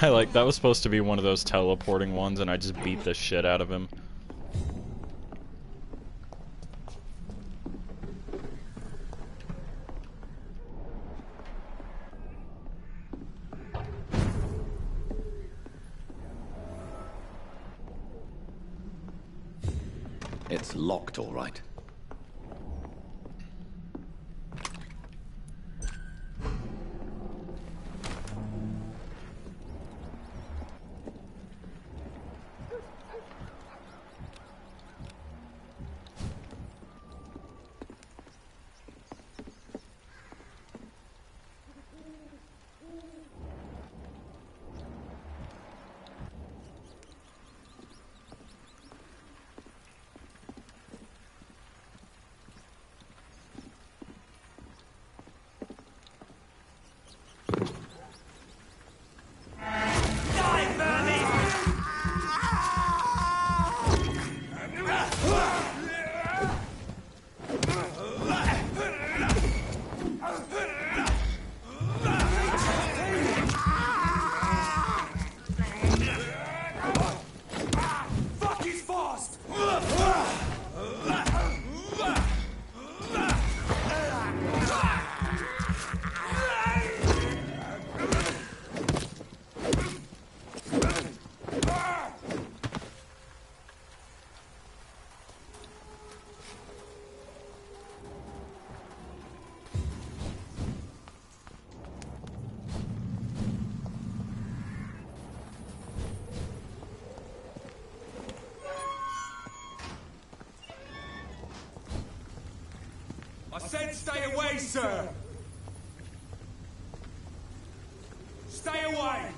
I like, that was supposed to be one of those teleporting ones and I just beat the shit out of him. It's locked, all right. I said stay away, sir! Stay away!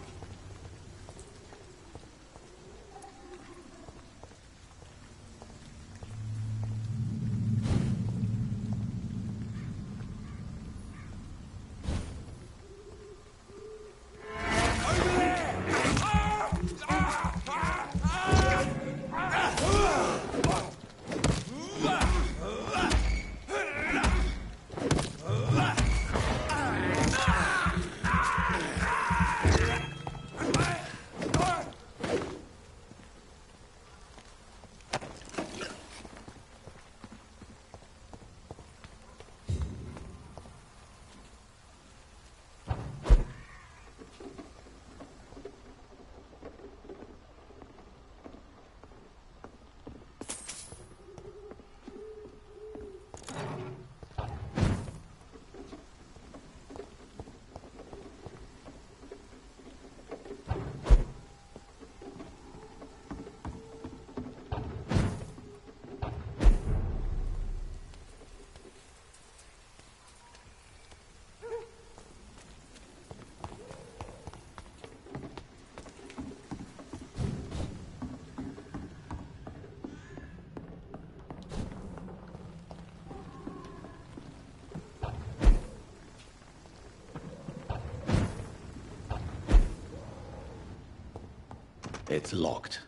It's locked.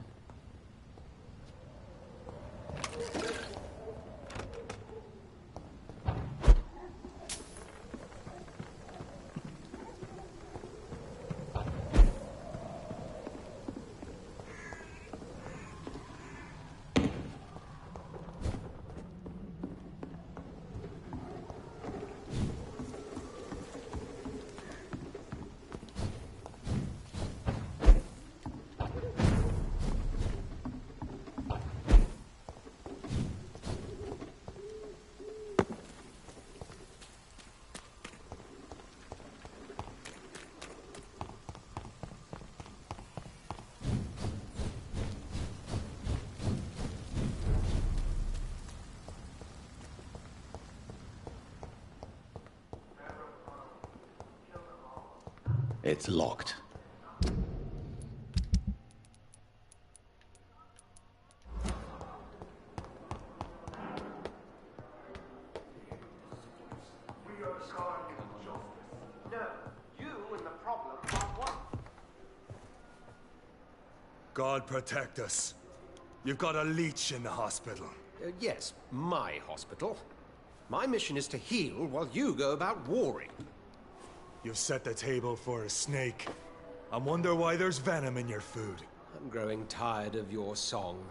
It's locked. God protect us. You've got a leech in the hospital. Yes, my hospital. My mission is to heal while you go about warring. You've set the table for a snake. I wonder why there's venom in your food. I'm growing tired of your song.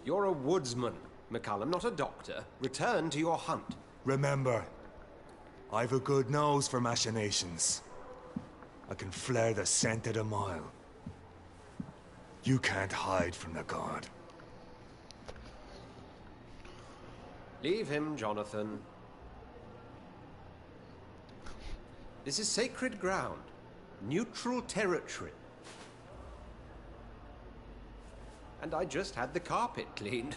You're a woodsman, McCallum, not a doctor. Return to your hunt. Remember, I've a good nose for machinations. I can flare the scent at a mile. You can't hide from the god. Leave him, Jonathan. This is sacred ground. Neutral territory. And I just had the carpet cleaned.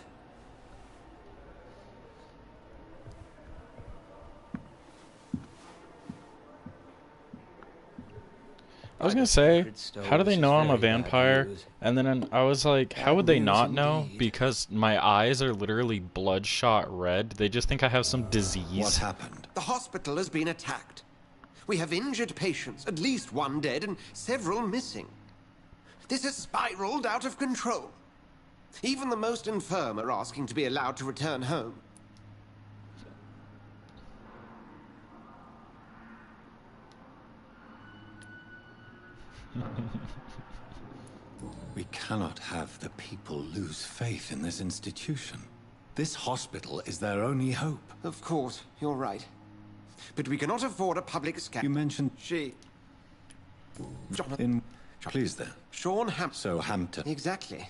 I was gonna say, how do they know I'm a vampire? And then I was like, how would they not know? Because my eyes are literally bloodshot red. They just think I have some disease. What happened? The hospital has been attacked. We have injured patients, at least one dead and several missing. This has spiraled out of control. Even the most infirm are asking to be allowed to return home. We cannot have the people lose faith in this institution. This hospital is their only hope. Of course, you're right. But we cannot afford a public scandal. You mentioned... Jonathan... Please then. Sean Hampton. So Hampton. Exactly.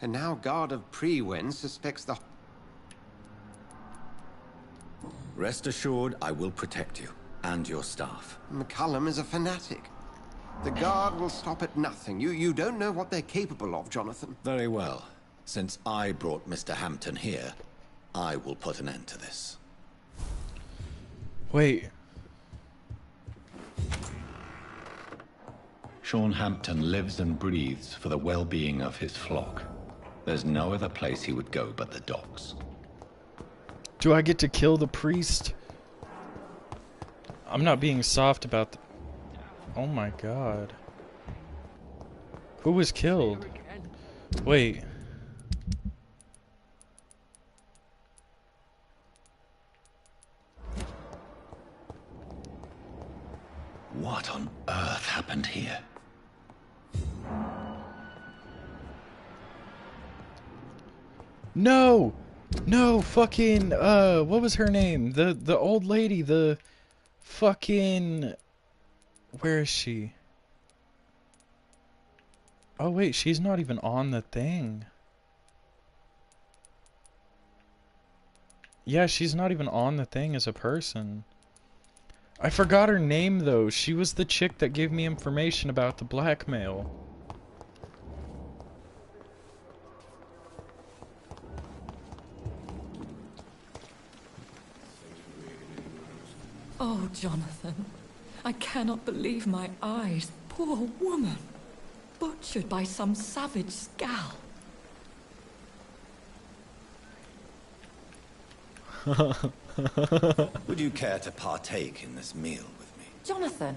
And now Guard of Prewen suspects the... Rest assured, I will protect you. And your staff. McCallum is a fanatic. The Guard will stop at nothing. You don't know what they're capable of, Jonathan. Very well. Since I brought Mr. Hampton here, I will put an end to this. Wait. Sean Hampton lives and breathes for the well-being of his flock. There's no other place he would go but the docks. Do I get to kill the priest? I'm not being soft about the... Oh my god. Who was killed? Wait. What on earth happened here? No! No, fucking, what was her name? The old lady, the fucking... Where is she? Oh wait, she's not even on the thing. Yeah, she's not even on the thing as a person. I forgot her name though. She was the chick that gave me information about the blackmail. Oh, Jonathan. I cannot believe my eyes. Poor woman. Butchered by some savage scowl. Would you care to partake in this meal with me? Jonathan,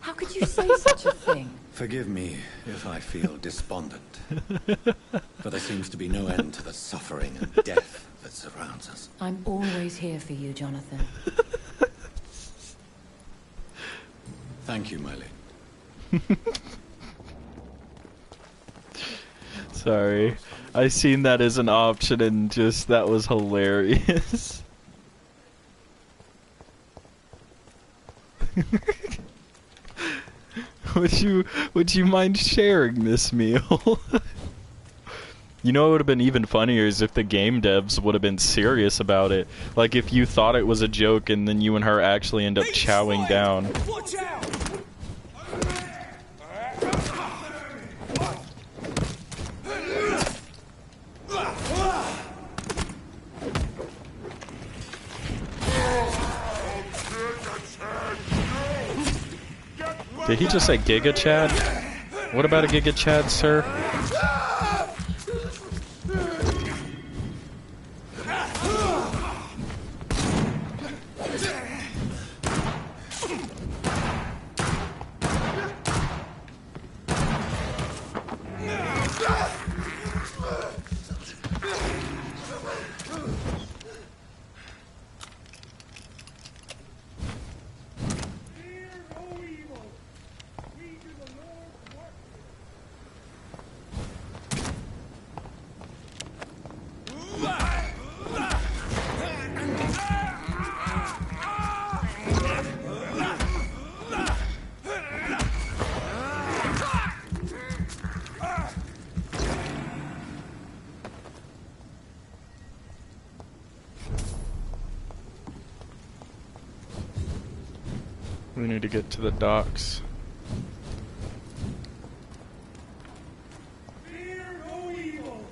How could you say such a thing? Forgive me if I feel despondent. For there seems to be no end to the suffering and death that surrounds us. I'm always here for you, Jonathan. Thank you, Miley. Sorry. I seen that as an option and just, that was hilarious. Would you mind sharing this meal? You know what would have been even funnier is if the game devs would have been serious about it. Like if you thought it was a joke and then you and her actually end up chowing down. Watch out! Did he just say Giga Chad? What about a Giga Chad, sir? We need to get to the docks. Fear no evil.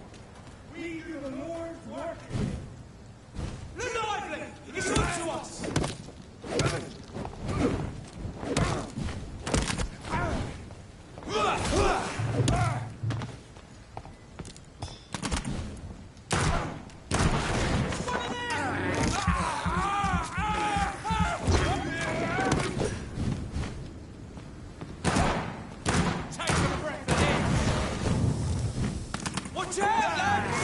We do the Lord's work. Lively! It's up to us! Watch out, lads!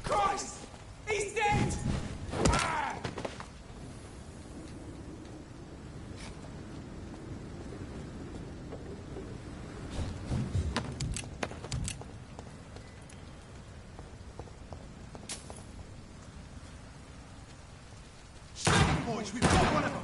Christ! He's dead! Boys, we've got one of them.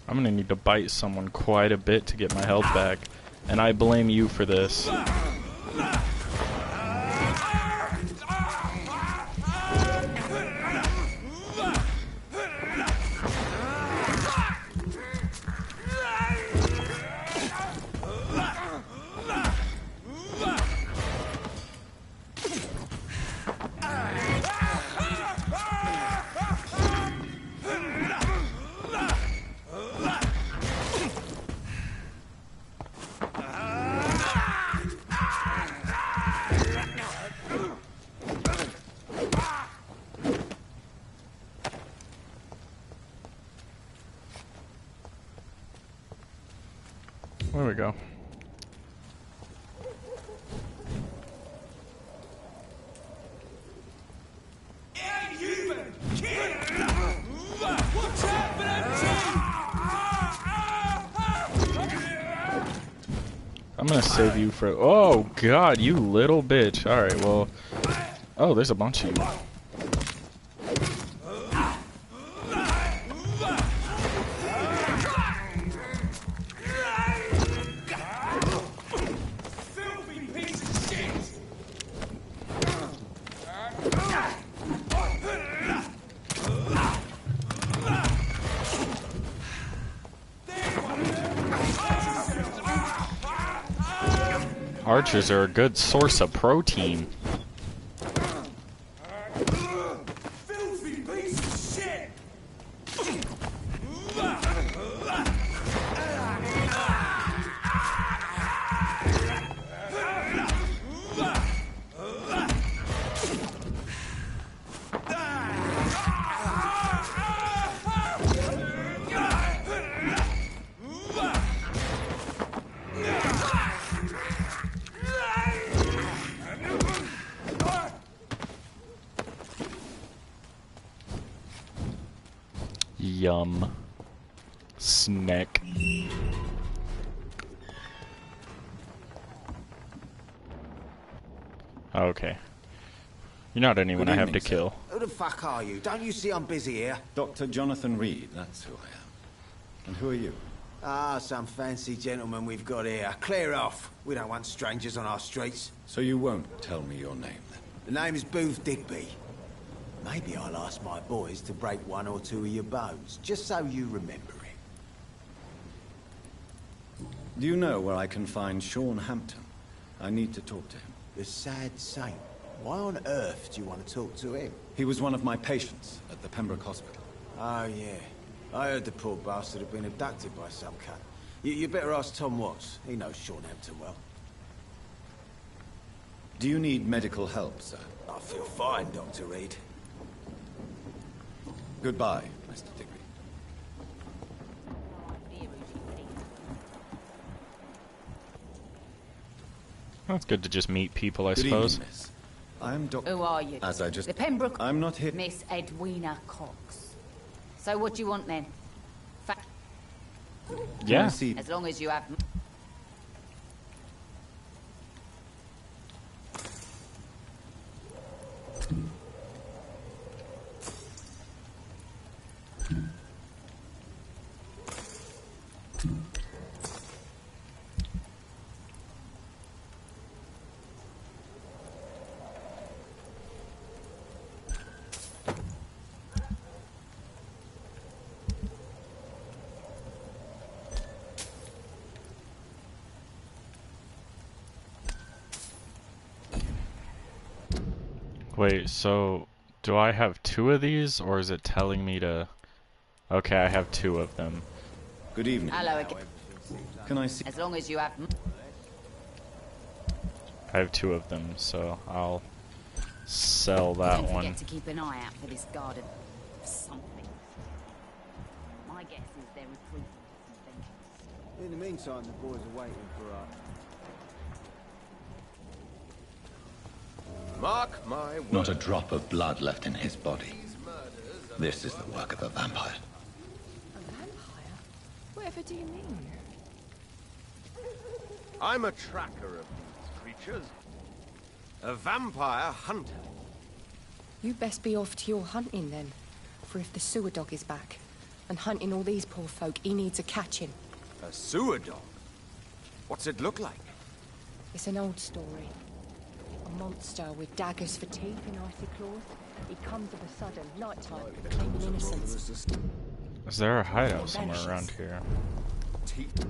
I'm gonna need to bite someone quite a bit to get my health back, and I blame you for this. There we go. I'm gonna save you for. Oh God, you little bitch! All right, well. Oh, there's a bunch of you. Archers are a good source of protein. Filthy piece of shit! Yum. Snack. Okay. You're not anyone Good I have evening, to sir. kill. Who the fuck are you? Don't you see I'm busy here? Dr. Jonathan Reed, that's who I am. And who are you? Ah, some fancy gentleman we've got here. Clear off. We don't want strangers on our streets. So you won't tell me your name, then? The name is Booth Digby. Maybe I'll ask my boys to break one or two of your bones, just so you remember it. Do you know where I can find Sean Hampton? I need to talk to him. The sad saint. Why on earth do you want to talk to him? He was one of my patients at the Pembroke Hospital. Oh, yeah. I heard the poor bastard had been abducted by some cunt. You better ask Tom Watts. He knows Sean Hampton well. Do you need medical help, sir? I feel fine, Dr. Reed. Goodbye, Mr. Digby. Well, it's good to just meet people, I Good suppose. evening, miss. I am Dr. Who are you? As I just... The Pembroke... I'm not here... Miss Edwina Cox. So what do you want then? Yeah. As long as you have... Wait, so do I have two of these, or is it telling me to... Okay, I have two of them. Good evening. Hello again. Can I see... As long as you have... I have two of them, so I'll sell that Don't one. forget to keep an eye out for this garden. Something. My guess is they're recruiting some vengeance. In the meantime, the boys are waiting for us. Mark my word. Not a drop of blood left in his body. This is the work of a vampire. A vampire? Whatever do you mean? I'm a tracker of these creatures. A vampire hunter. You best be off to your hunting then. For if the sewer dog is back, and hunting all these poor folk, he needs a catching. A sewer dog? What's it look like? It's an old story. A monster with daggers for teeth and icy claws. He comes of a sudden, nighttime, claiming innocence. Is there a hideout somewhere around here? Teeth.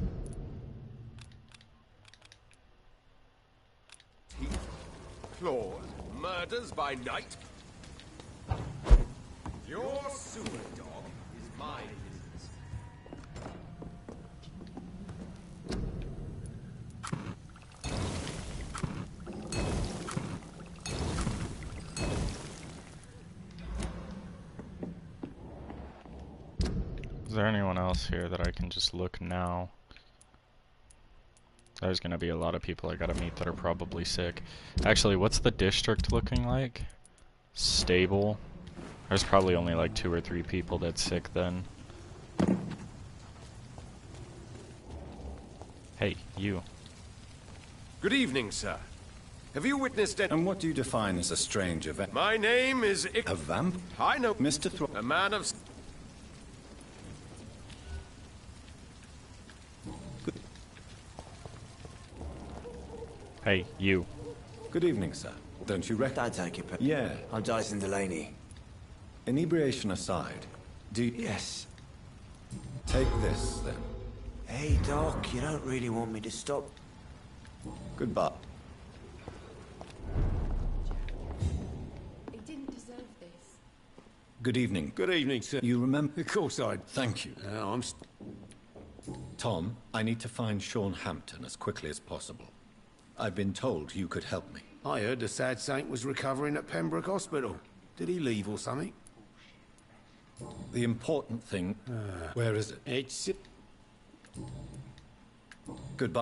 Teeth, claws, murders by night. Your sewer dog is my business. Is there anyone else here that I can just look now? There's gonna be a lot of people I gotta meet that are probably sick. Actually, what's the district looking like? Stable. There's probably only like 2 or 3 people that's sick then. Hey, you. Good evening, sir. Have you witnessed it? And what do you define as a strange event? My name is A vamp? I know Mr. a man of... Hey, you. Good evening, sir. Don't you Don't take it, but... Yeah. I'm Dyson Delaney. Inebriation aside, do you... Yes. Take this, then. Hey, Doc, you don't really want me to stop. Goodbye. They didn't deserve this. Good evening. Good evening, sir. You remember... Of course I... Thank you. Tom, I need to find Sean Hampton as quickly as possible. I've been told you could help me. I heard the sad saint was recovering at Pembroke Hospital. Did he leave or something? The important thing... where is it? It's... Goodbye.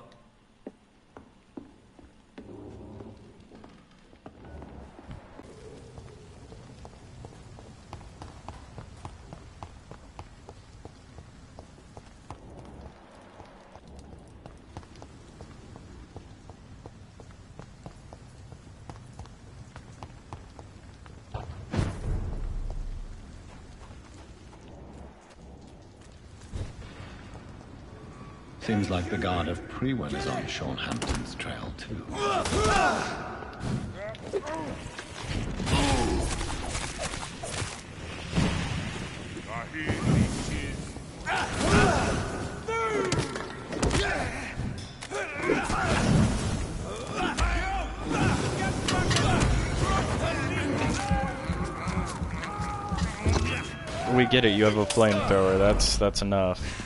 Seems like the guard of Prewen is on Sean Hampton's trail, too. We get it, you have a flamethrower, that's enough.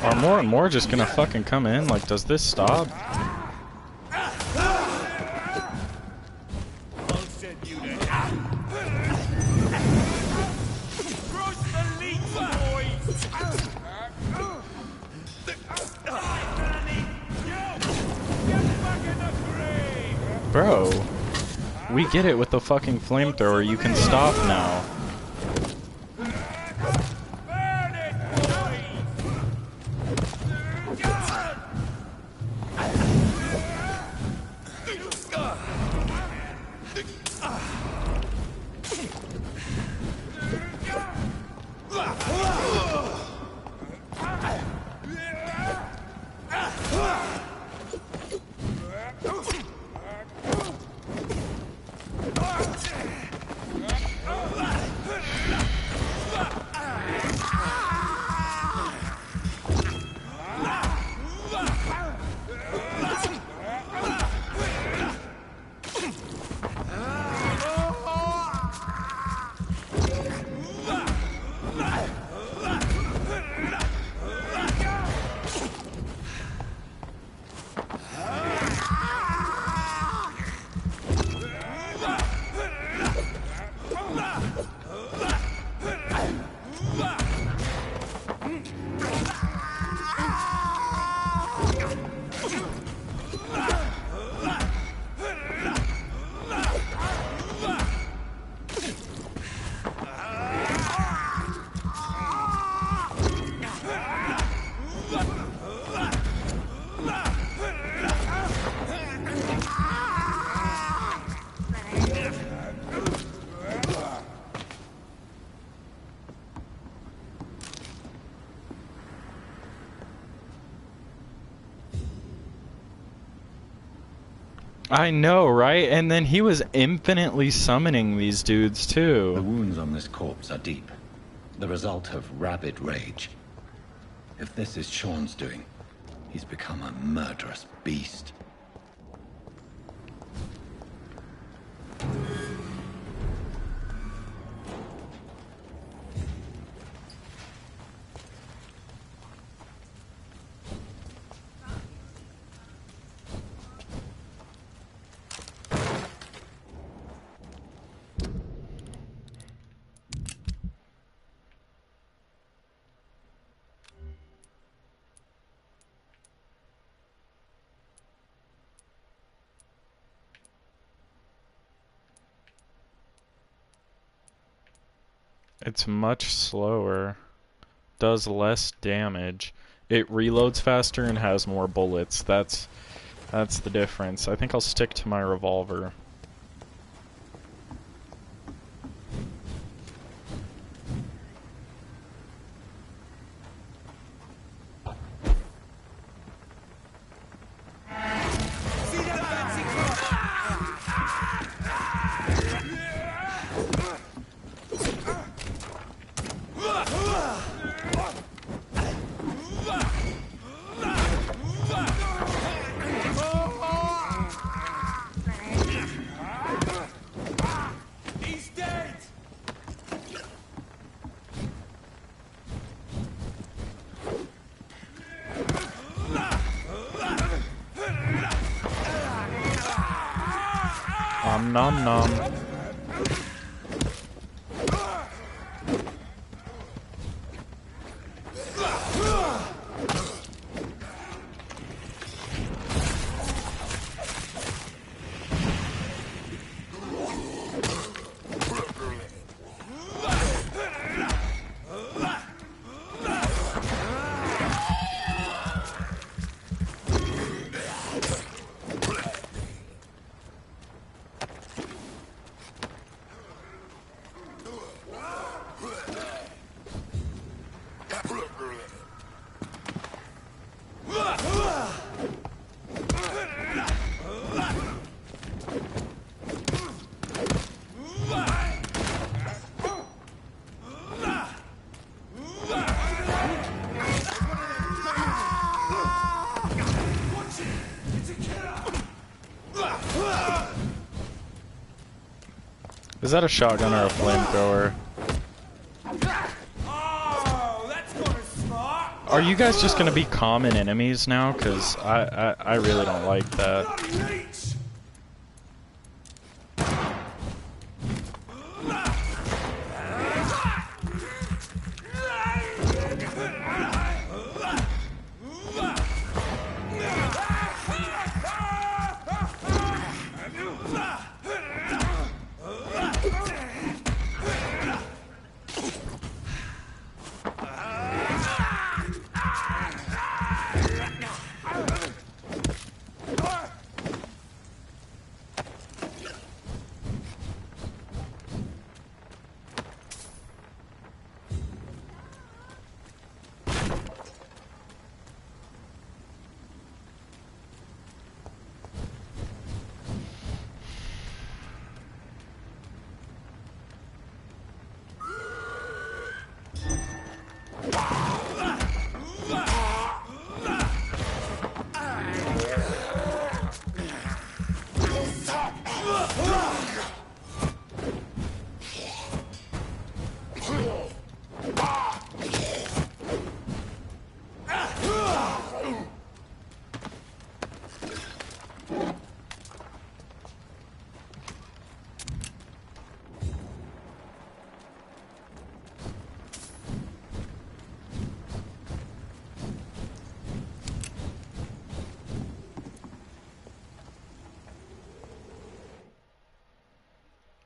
Are more and more just gonna fucking come in? Like, does this stop? Bro, we get it with the fucking flamethrower, you can stop now. I know, right? And then he was infinitely summoning these dudes, too. The wounds on this corpse are deep. The result of rabid rage. If this is Sean's doing, he's become a murderous beast. It's much slower, does less damage. It reloads faster and has more bullets. That's the difference. I think I'll stick to my revolver. Nom nom. Is that a shotgun or a flamethrower? Are you guys just gonna be common enemies now? Cause I really don't like that.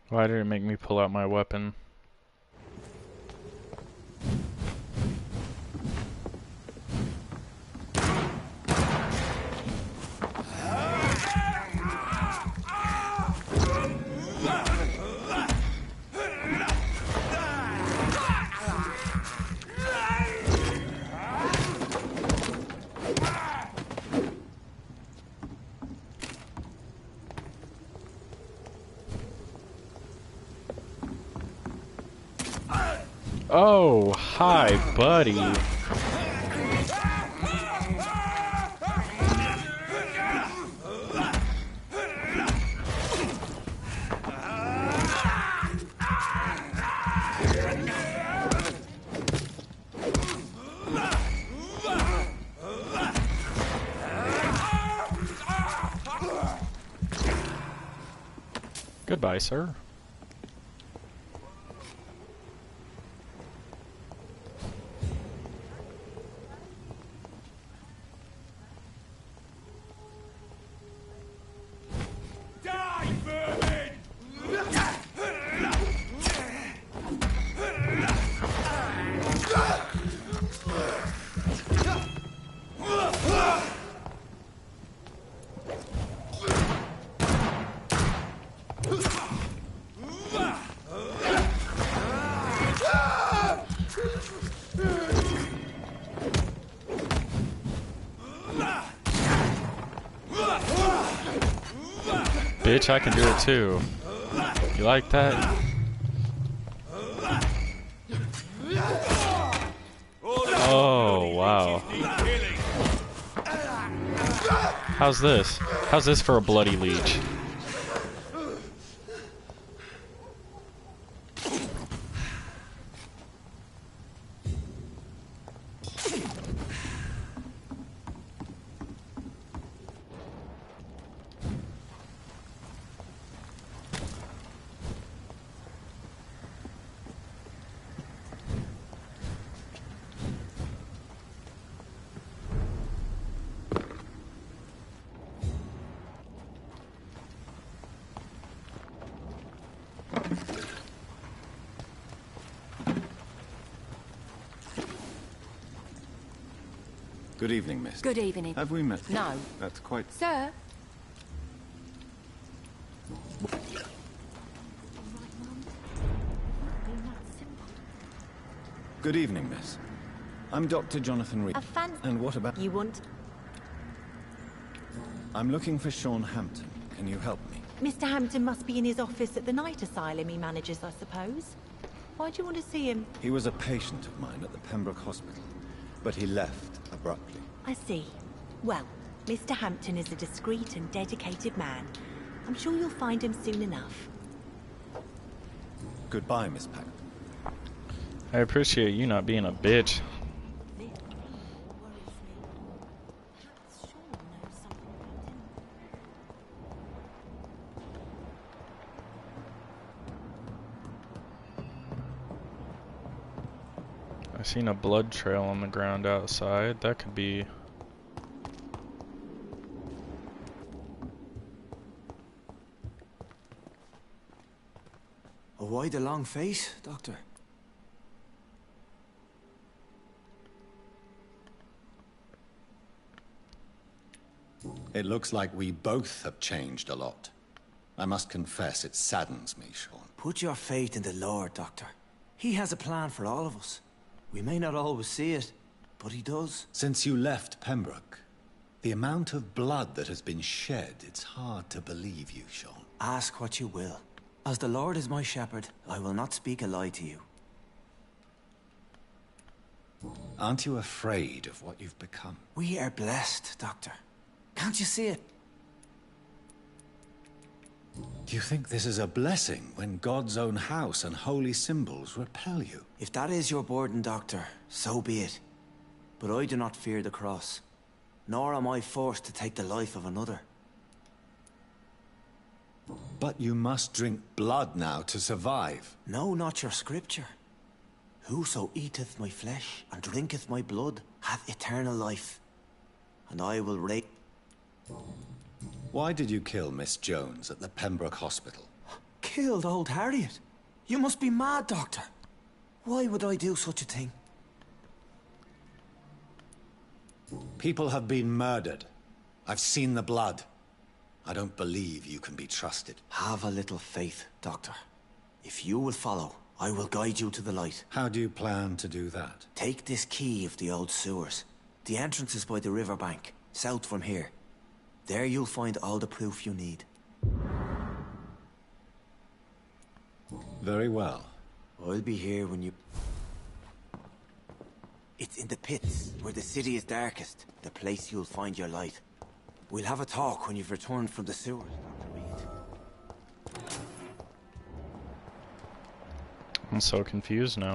Why did it make me pull out my weapon? Oh, hi, buddy. Goodbye, sir. Bitch, I can do it too. You like that? Oh, wow. How's this? How's this for a bloody leech? Good evening, miss. Good evening. Have we met? No. That's quite... Sir? Good evening, miss. I'm Dr. Jonathan Reed. A fan... And what about... You want... I'm looking for Sean Hampton. Can you help me? Mr. Hampton must be in his office at the night asylum he manages, I suppose. Why do you want to see him? He was a patient of mine at the Pembroke Hospital, but he left abruptly. I see. Well, Mr. Hampton is a discreet and dedicated man. I'm sure you'll find him soon enough. Goodbye, Miss Pack. I appreciate you not being a bitch. I seen a blood trail on the ground outside. That could be... Why the long face, Doctor? It looks like we both have changed a lot. I must confess, it saddens me, Sean. Put your faith in the Lord, Doctor. He has a plan for all of us. We may not always see it, but he does. Since you left Pembroke, the amount of blood that has been shed, it's hard to believe you, Sean. Ask what you will. As the Lord is my shepherd, I will not speak a lie to you. Aren't you afraid of what you've become? We are blessed, Doctor. Can't you see it? Do you think this is a blessing when God's own house and holy symbols repel you? If that is your burden, Doctor, so be it. But I do not fear the cross, nor am I forced to take the life of another. But you must drink blood now to survive. No, not your scripture. Whoso eateth my flesh and drinketh my blood hath eternal life, and I will raise... Why did you kill Miss Jones at the Pembroke Hospital? Killed old Harriet? You must be mad, Doctor. Why would I do such a thing? People have been murdered. I've seen the blood. I don't believe you can be trusted. Have a little faith, Doctor. If you will follow, I will guide you to the light. How do you plan to do that? Take this key of the old sewers. The entrance is by the riverbank, south from here. There you'll find all the proof you need. Very well. I'll be here when you... It's in the pits, where the city is darkest. The place you'll find your light. We'll have a talk when you've returned from the sewers, Dr. Reed. I'm so confused now.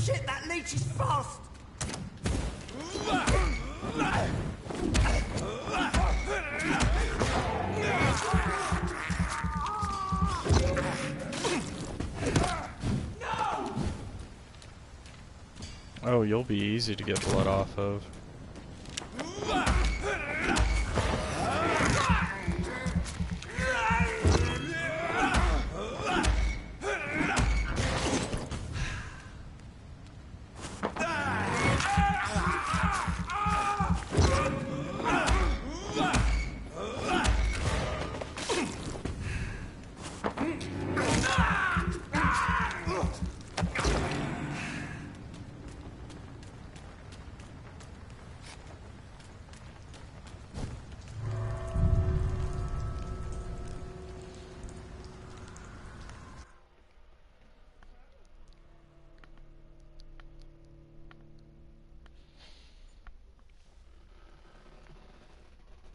Shit, that leech is fast! Oh, you'll be easy to get blood off of.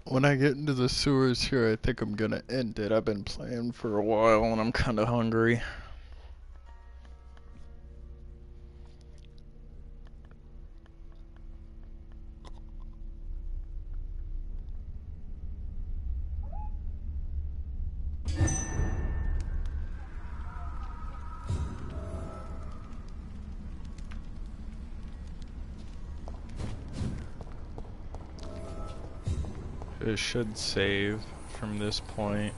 When I get into the sewers here, I think I'm gonna end it. I've been playing for a while and I'm kinda hungry. It should save from this point.